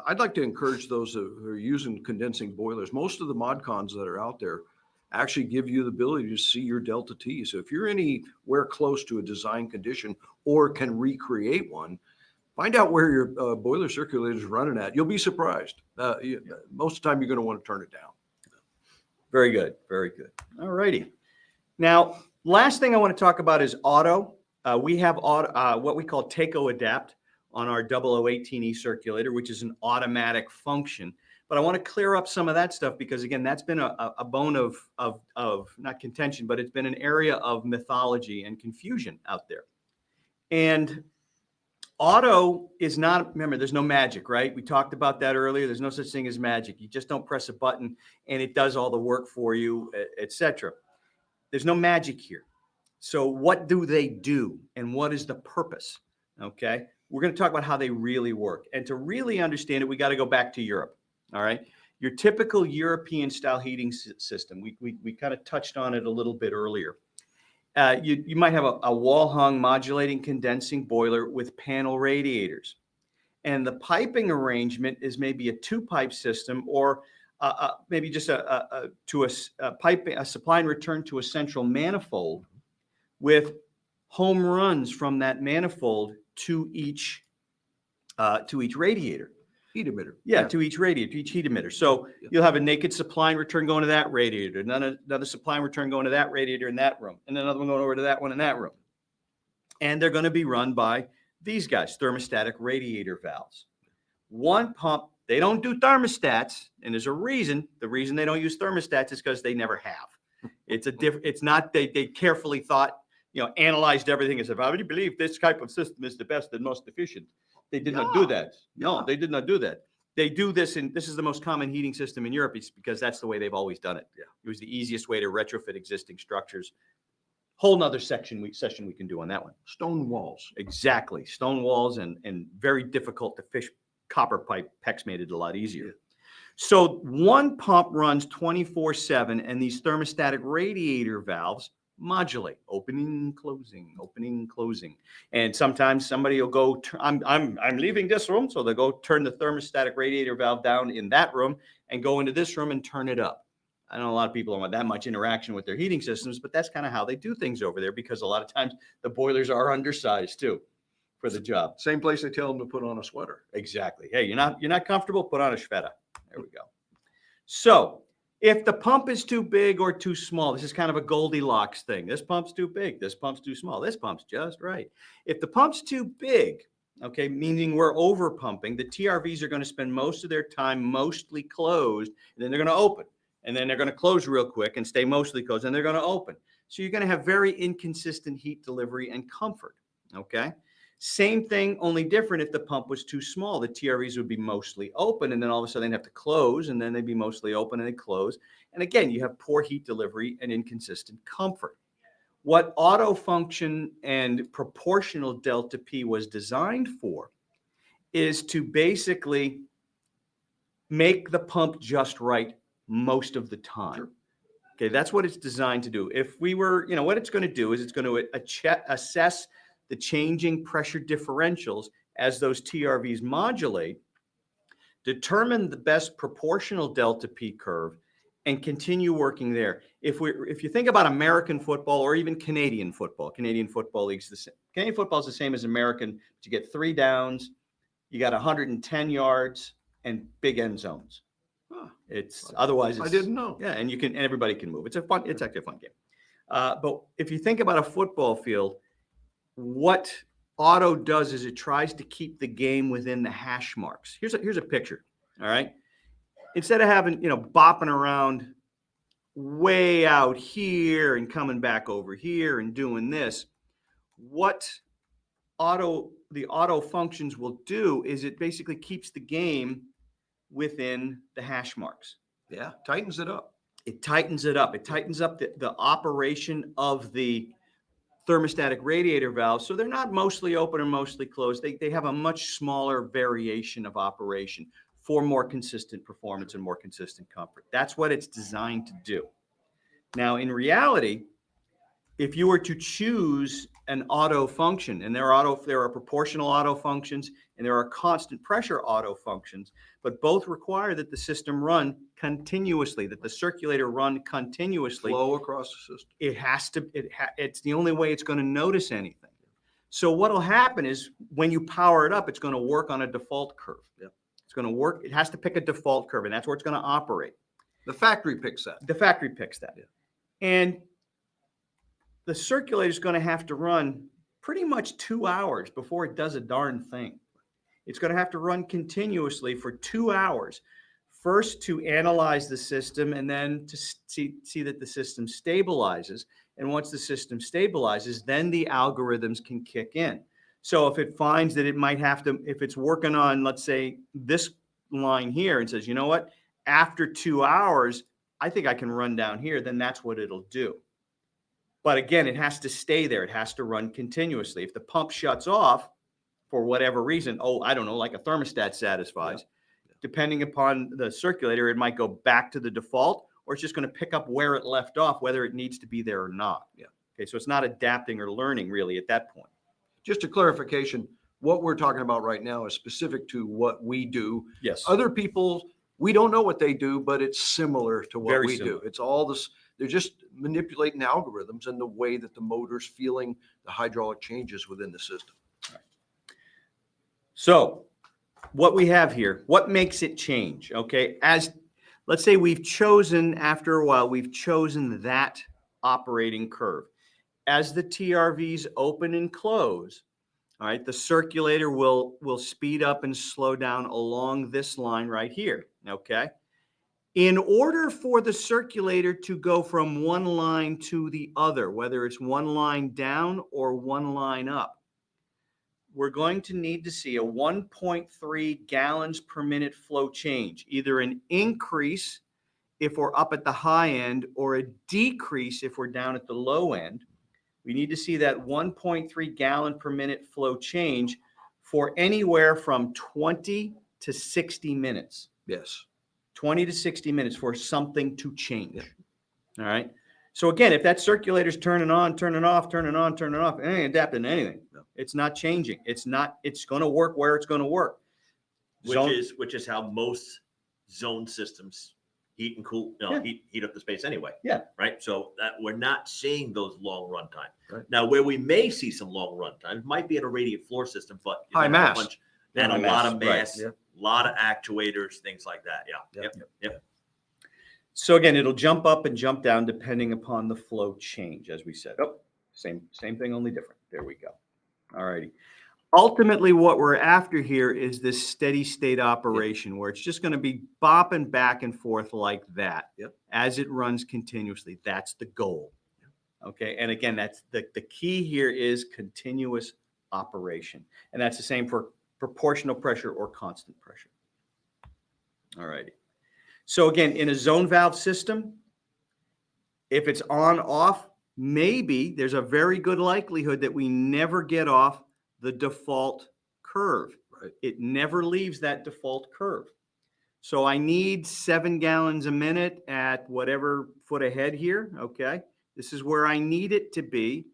I'd like to encourage those who are using condensing boilers. Most of the mod cons that are out there actually give you the ability to see your delta T. So if you're anywhere close to a design condition or can recreate one, find out where your boiler circulator is running at. You'll be surprised. Most of the time, you're going to want to turn it down. Very good. Very good. All righty. Now, last thing I want to talk about is auto. We have auto, what we call Taco Adapt on our 0018E circulator, which is an automatic function. But I want to clear up some of that stuff because, again, that's been a bone of not contention, but it's been an area of mythology and confusion out there. And auto is not, remember, there's no magic, right? We talked about that earlier. There's no such thing as magic. You just don't press a button and it does all the work for you, etc. There's no magic here. So what do they do and what is the purpose? Okay. We're going to talk about how they really work. And to really understand it, we got to go back to Europe. All right. Your typical European style heating system, we kind of touched on it a little bit earlier. You might have a wall-hung modulating condensing boiler with panel radiators. And the piping arrangement is maybe a 2-pipe system or maybe just a supply and return to a central manifold with home runs from that manifold to each radiator. Heat emitter. Yeah, to each radiator, to each heat emitter. So you'll have a naked supply and return going to that radiator, another supply and return going to that radiator in that room, and another one going over to that one in that room. And they're going to be run by these guys, thermostatic radiator valves. One pump, they don't do thermostats, and there's a reason. The reason they don't use thermostats is because they never have. It's not, they carefully thought, analyzed everything and said, I really believe this type of system is the best and most efficient. They did not do that. No, they did not do that. They do this, and this is the most common heating system in Europe. It's because that's the way they've always done it. Yeah. It was the easiest way to retrofit existing structures. Whole nother session we can do on that one. Stone walls. Exactly. Stone walls and very difficult to fish copper pipe. PEX made it a lot easier. Yeah. So one pump runs 24/7, and these thermostatic radiator valves modulate, opening, closing. And sometimes somebody will go, I'm leaving this room. So they'll go turn the thermostatic radiator valve down in that room and go into this room and turn it up. I know a lot of people don't want that much interaction with their heating systems, but that's kind of how they do things over there, because a lot of times the boilers are undersized too for the job. Same place they tell them to put on a sweater. Exactly. Hey, you're not comfortable, put on a sweater. There we go. So if the pump is too big or too small, this is kind of a Goldilocks thing. This pump's too big. This pump's too small. This pump's just right. If the pump's too big, okay, meaning we're over pumping, the TRVs are going to spend most of their time mostly closed, and then they're going to open. And then they're going to close real quick and stay mostly closed, and they're going to open. So you're going to have very inconsistent heat delivery and comfort, okay? Same thing, only different if the pump was too small. The TRVs would be mostly open, and then all of a sudden they'd have to close, and then they'd be mostly open and they'd close. And again, you have poor heat delivery and inconsistent comfort. What auto function and proportional delta P was designed for is to basically make the pump just right most of the time. Sure. Okay, that's what it's designed to do. If we were, what it's going to do is it's going to assess the changing pressure differentials as those TRVs modulate, determine the best proportional delta P curve, and continue working there. If you think about American football or even Canadian football leagues, the same. Canadian football is the same as American. But you get 3 downs, you got 110 yards, and big end zones. Otherwise I didn't know. Yeah, and everybody can move. It's actually a fun game. But if you think about a football field, what auto does is it tries to keep the game within the hash marks. Here's a picture. All right. Instead of having, bopping around way out here and coming back over here and doing this, what the auto functions will do is it basically keeps the game within the hash marks. Yeah, tightens it up. It tightens it up. It tightens up the operation of the thermostatic radiator valves. So they're not mostly open or mostly closed. They have a much smaller variation of operation for more consistent performance and more consistent comfort. That's what it's designed to do. Now, in reality, if you were to choose an auto function, and there are proportional auto functions and there are constant pressure auto functions, but both require that the system run continuously, that the circulator run continuously. Flow across the system. It has to, it's the only way it's going to notice anything. So what will happen is when you power it up, it's going to work on a default curve. Yeah. It's going to work. It has to pick a default curve, and that's where it's going to operate. The factory picks that. The factory picks that. Yeah. And the circulator is going to have to run pretty much 2 hours before it does a darn thing. It's going to have to run continuously for 2 hours, first to analyze the system and then to see that the system stabilizes. And once the system stabilizes, then the algorithms can kick in. So if it finds that it might have to, if it's working on, let's say, this line here and says, you know what, after 2 hours, I think I can run down here, then that's what it'll do. But again, it has to stay there. It has to run continuously. If the pump shuts off for whatever reason, I don't know, like a thermostat satisfies, depending upon the circulator, it might go back to the default, or it's just going to pick up where it left off, whether it needs to be there or not. Yeah. Okay, so it's not adapting or learning really at that point. Just a clarification, what we're talking about right now is specific to what we do. Yes. Other people, we don't know what they do, but it's similar to what we do. It's all this. They're just manipulating algorithms and the way that the motor's feeling the hydraulic changes within the system. All right. So what we have here, what makes it change? Okay, as let's say we've chosen, after a while, we've chosen that operating curve. As the TRVs open and close, All right, the circulator will speed up and slow down along this line right here, okay? In order for the circulator to go from one line to the other, whether it's one line down or one line up, we're going to need to see a 1.3 gallons per minute flow change, either an increase if we're up at the high end or a decrease if we're down at the low end. We need to see that 1.3 gallon per minute flow change for anywhere from 20 to 60 minutes. Yes. 20 to 60 minutes for something to change. All right. So again, if that circulator's turning on, turning off, turning on, turning off, it ain't adapting to anything. No. It's not changing. It's going to work where it's going to work. Which is how most zone systems heat and cool, heat up the space anyway. Yeah. Right. So that we're not seeing those long run times. Right. Now, where we may see some long run times might be in a radiant floor system, but High mass. And a lot of Right. mass, Yeah. a lot of actuators, things like that. Yeah. Yep. Yep. So again, it'll jump up and jump down depending upon the flow change, as we said. Oh, same thing, only different. There we go. All righty. Ultimately, what we're after here is this steady state operation where it's just going to be bopping back and forth like that as it runs continuously. That's the goal. Okay. And again, that's the key here is continuous operation. And that's the same for proportional pressure or constant pressure. All righty. So again, in a zone valve system, if it's on off, maybe there's a very good likelihood that we never get off the default curve. Right. It never leaves that default curve. So I need 7 gallons a minute at whatever foot ahead here. Okay. This is where I need it to be,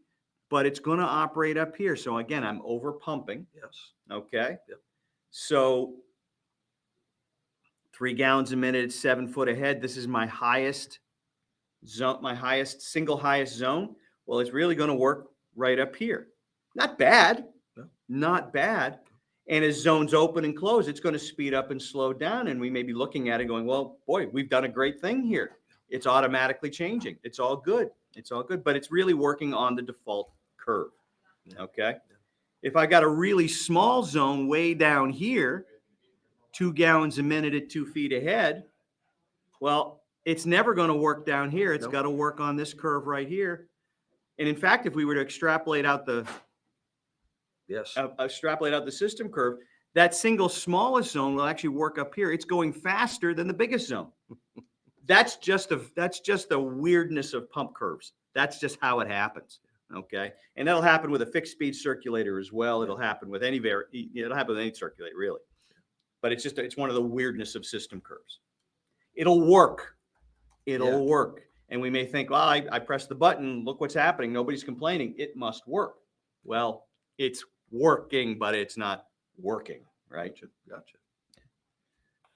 but it's going to operate up here. So again, I'm over pumping. Yes. Okay. Yep. So 3 gallons a minute at 7 foot ahead. This is my highest zone, my single highest zone. Well, it's really going to work right up here. Not bad. Not bad. And as zones open and close, it's going to speed up and slow down. And we may be looking at it going, well, boy, we've done a great thing here. It's automatically changing. It's all good. It's all good. But it's really working on the default curve. Okay. If I got a really small zone way down here, 2 gallons a minute at 2 feet ahead, well, it's never going to work down here. It's got to work on this curve right here. And in fact, if we were to extrapolate out the system curve, that single smallest zone will actually work up here. It's going faster than the biggest zone. That's just the weirdness of pump curves. That's just how it happens. Okay. And that'll happen with a fixed speed circulator as well. It'll happen with any circulator really. But it's one of the weirdness of system curves. It'll work. It'll work. And we may think, well, I pressed the button. Look what's happening. Nobody's complaining. It must work. Well, it's working, but it's not working, right? Gotcha.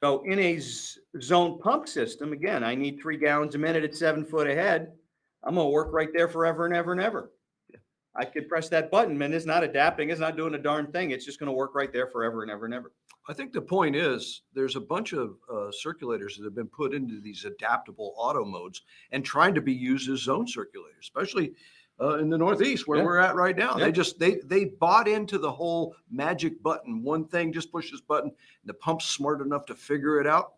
So in a zone pump system, again, I need 3 gallons a minute at 7 foot ahead. I'm going to work right there forever and ever and ever. I could press that button, man. It's not adapting. It's not doing a darn thing. It's just going to work right there forever and ever and ever. I think the point is there's a bunch of circulators that have been put into these adaptable auto modes and trying to be used as zone circulators, especially in the Northeast where we're at right now. They bought into the whole magic button. One thing, just push this button. The pump's smart enough to figure it out.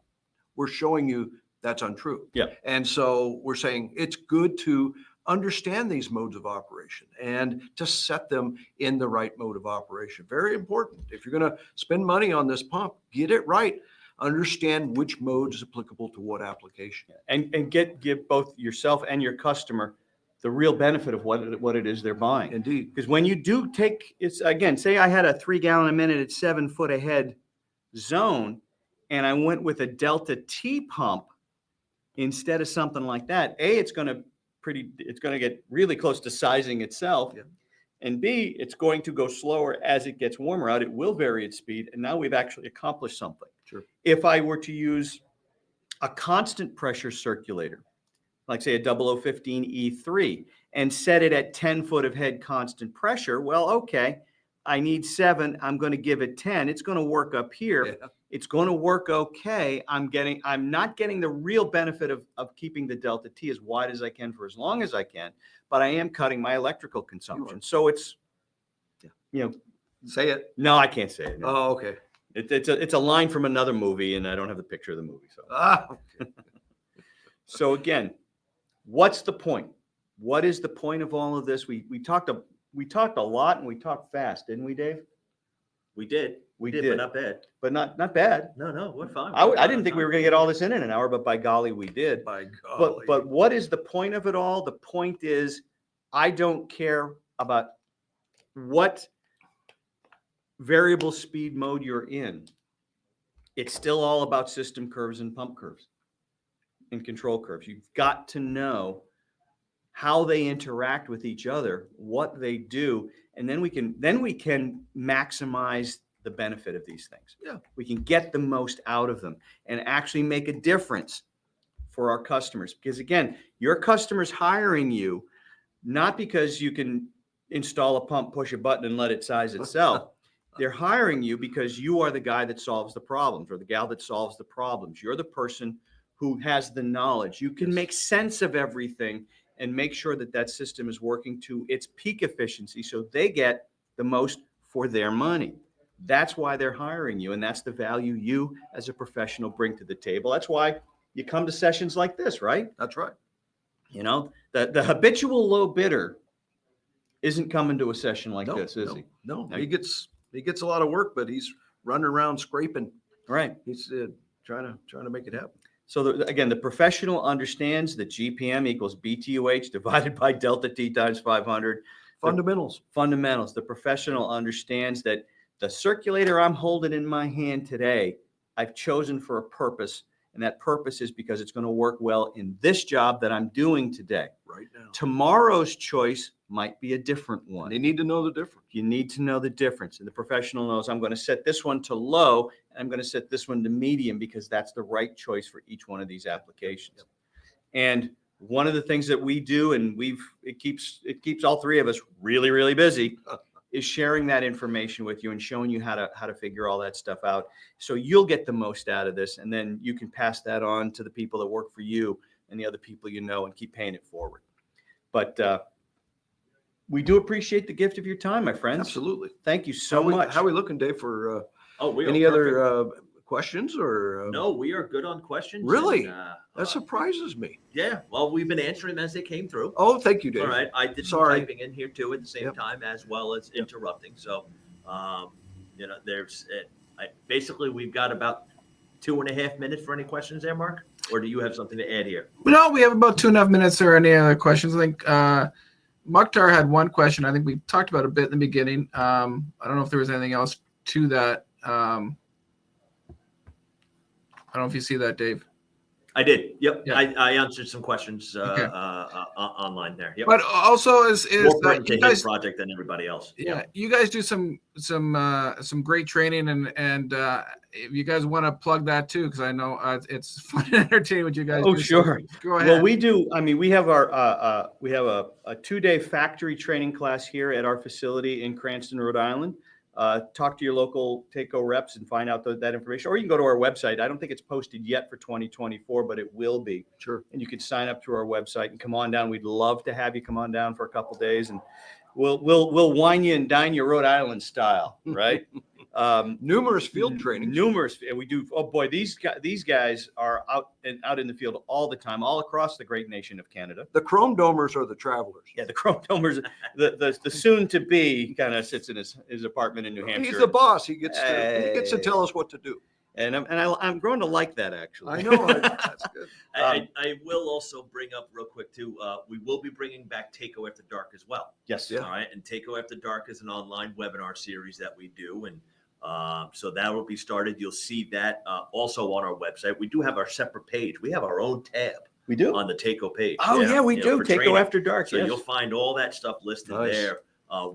We're showing you that's untrue. Yeah. And so we're saying it's good to understand these modes of operation and to set them in the right mode of operation. Very important. If you're going to spend money on this pump, get it right. Understand which mode is applicable to what application. And give both yourself and your customer the real benefit of what it is they're buying. Indeed. Because when you do take, it's again, say I had a 3 gallon a minute at 7 foot ahead zone, and I went with a Delta T pump instead of something like that. A, it's going to get really close to sizing itself. Yeah. And B, it's going to go slower as it gets warmer out. It will vary its speed. And now we've actually accomplished something. Sure. If I were to use a constant pressure circulator, like say a 0015 E3, and set it at 10 foot of head constant pressure, well, okay, I need 7. I'm going to give it 10. It's going to work up here. Yeah. It's going to work okay. I'm not getting the real benefit of keeping the Delta T as wide as I can for as long as I can, but I am cutting my electrical consumption. So it's, Say it. No, I can't say it. No. Oh, okay. It's a line from another movie, and I don't have the picture of the movie. So, Okay. so again, what's the point? What is the point of all of this? We talked a lot, and we talked fast, didn't we, Dave? We did, We but did. not bad. But not bad. No, we're fine. I didn't think we were going to get all this in an hour, but by golly, we did. By golly. But what is the point of it all? The point is, I don't care about what variable speed mode you're in. It's still all about system curves and pump curves and control curves. You've got to know how they interact with each other, what they do, and then we can maximize the benefit of these things. Yeah. We can get the most out of them and actually make a difference for our customers. Because again, your customer's hiring you not because you can install a pump, push a button, and let it size itself. They're hiring you because you are the guy that solves the problems, or the gal that solves the problems. You're the person who has the knowledge. You can make sense of everything and make sure that that system is working to its peak efficiency so they get the most for their money. That's why they're hiring you, and that's the value you as a professional bring to the table. That's why you come to sessions like this, right? That's right. You know, the habitual low bidder isn't coming to a session like this, is he? No, he gets a lot of work, but he's running around scraping. Right. He's trying to make it happen. So again, the professional understands that GPM equals BTUH divided by delta T times 500. Fundamentals. Fundamentals. The professional understands that the circulator I'm holding in my hand today, I've chosen for a purpose, and that purpose is because it's going to work well in this job that I'm doing today. Right now. Tomorrow's choice might be a different one. They need to know the difference. You need to know the difference. And the professional knows I'm going to set this one to low, and I'm going to set this one to medium because that's the right choice for each one of these applications. And one of the things that we do, and it keeps all three of us really, really busy, is sharing that information with you and showing you how to figure all that stuff out. So you'll get the most out of this, and then you can pass that on to the people that work for you and the other people you know, and keep paying it forward. But we do appreciate the gift of your time, my friends. Absolutely. Thank you so much. How are we looking, Dave, for we any are other questions or? No, we are good on questions. Really? And, that surprises me. Yeah. Well, we've been answering them as they came through. Oh, thank you, Dave. All right. I did some Sorry. typing in here too at the same time, as well as interrupting. So, there's basically we've got about 2.5 minutes for any questions there, Mark, or do you have something to add here? No, we have about 2.5 minutes or any other questions. I think Mukhtar had one question. I think we talked about a bit in the beginning. I don't know if there was anything else to that. I don't know if you see that, Dave. I did. Yep. Yeah. I answered some questions Okay. online there. Yep. But also is More pertinent to you guys, his project than everybody else. yeah, you guys do some great training, and if you guys want to plug that too, because I know it's fun and entertaining what you guys Oh, do. sure. So go ahead. Well, we do. I mean, we have a 2-day factory training class here at our facility in Cranston, Rhode Island. Talk to your local TACO reps and find out that information, or you can go to our website. I don't think it's posted yet for 2024, but it will be. Sure. And you can sign up through our website and come on down. We'd love to have you come on down for a couple days, and we'll wine you and dine you Rhode Island style, right? Numerous field trainings. Numerous, and we do. Oh boy, these guys are out in the field all the time, all across the great nation of Canada. The chrome domers are the travelers. Yeah, the Chrome Domers, the soon to be kind of sits in his apartment in New Hampshire. He's the boss. He gets to tell us what to do. And I'm growing to like that, actually. I know. That's good. I will also bring up real quick too. We will be bringing back TACO After Dark as well. Yes. Yeah. All right, and TACO After Dark is an online webinar series that we do, and so that will be started. You'll see that also on our website. We do have our separate page. We have our own tab We do. on the TACO page. Oh yeah, we do. for TACO training. After Dark. So yes. you'll find all that stuff listed Nice. there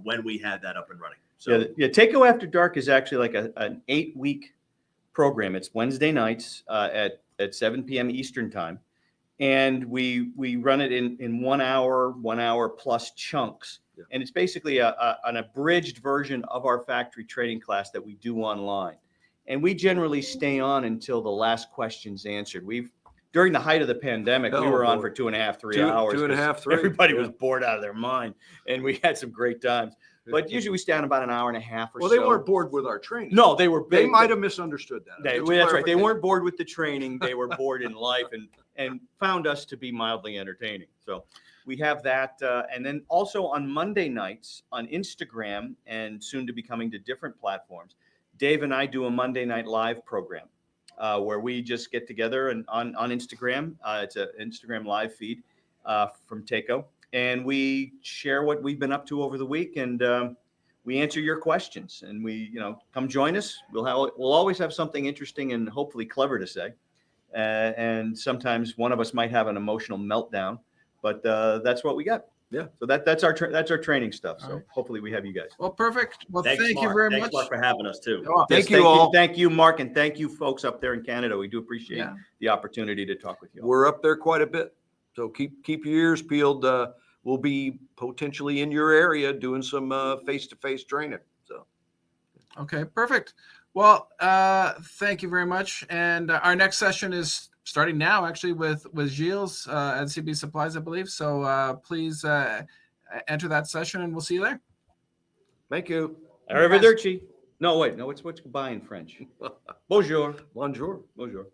when we have that up and running. So Yeah, TACO After Dark is actually like an 8-week program. It's Wednesday nights at 7 p.m. Eastern time, and we run it in 1 hour plus chunks. Yeah. And it's basically an abridged version of our factory training class that we do online. And we generally stay on until the last question's answered. During the height of the pandemic, we Oh, were on boy. for 2.5, 3 hours. 2.5, 3. Everybody Yeah. was bored out of their mind, and we had some great times. but usually we stay on about an hour and a half or Well, so. they weren't bored with our training. No, they were. They might have misunderstood that. That's right. They weren't bored with the training. They were bored in life and found us to be mildly entertaining. So we have that. And then also on Monday nights on Instagram and soon to be coming to different platforms, Dave and I do a Monday Night Live program where we just get together and on Instagram. It's an Instagram live feed from Takeo. And we share what we've been up to over the week, and we answer your questions. And we, come join us. We'll always have something interesting and hopefully clever to say. And sometimes one of us might have an emotional meltdown, but that's what we got. Yeah. So that's our training stuff. So All right. hopefully we have you guys. Well, perfect. Well, Thanks, thank you Mark. very Thanks, much. Mark, for having us too. Oh, Thank you all. Thank you, Mark, and thank you folks up there in Canada. We do appreciate Yeah. the opportunity to talk with you all. We're up there quite a bit. So keep your ears peeled. We'll be potentially in your area doing some face-to-face training. So Okay, perfect. Well, thank you very much. And our next session is starting now, actually, with Gilles at CB Supplies, I believe. So please enter that session, and we'll see you there. thank you. Arrivederci. No, wait. No, what's goodbye in French? Bonjour. Bonjour. Bonjour.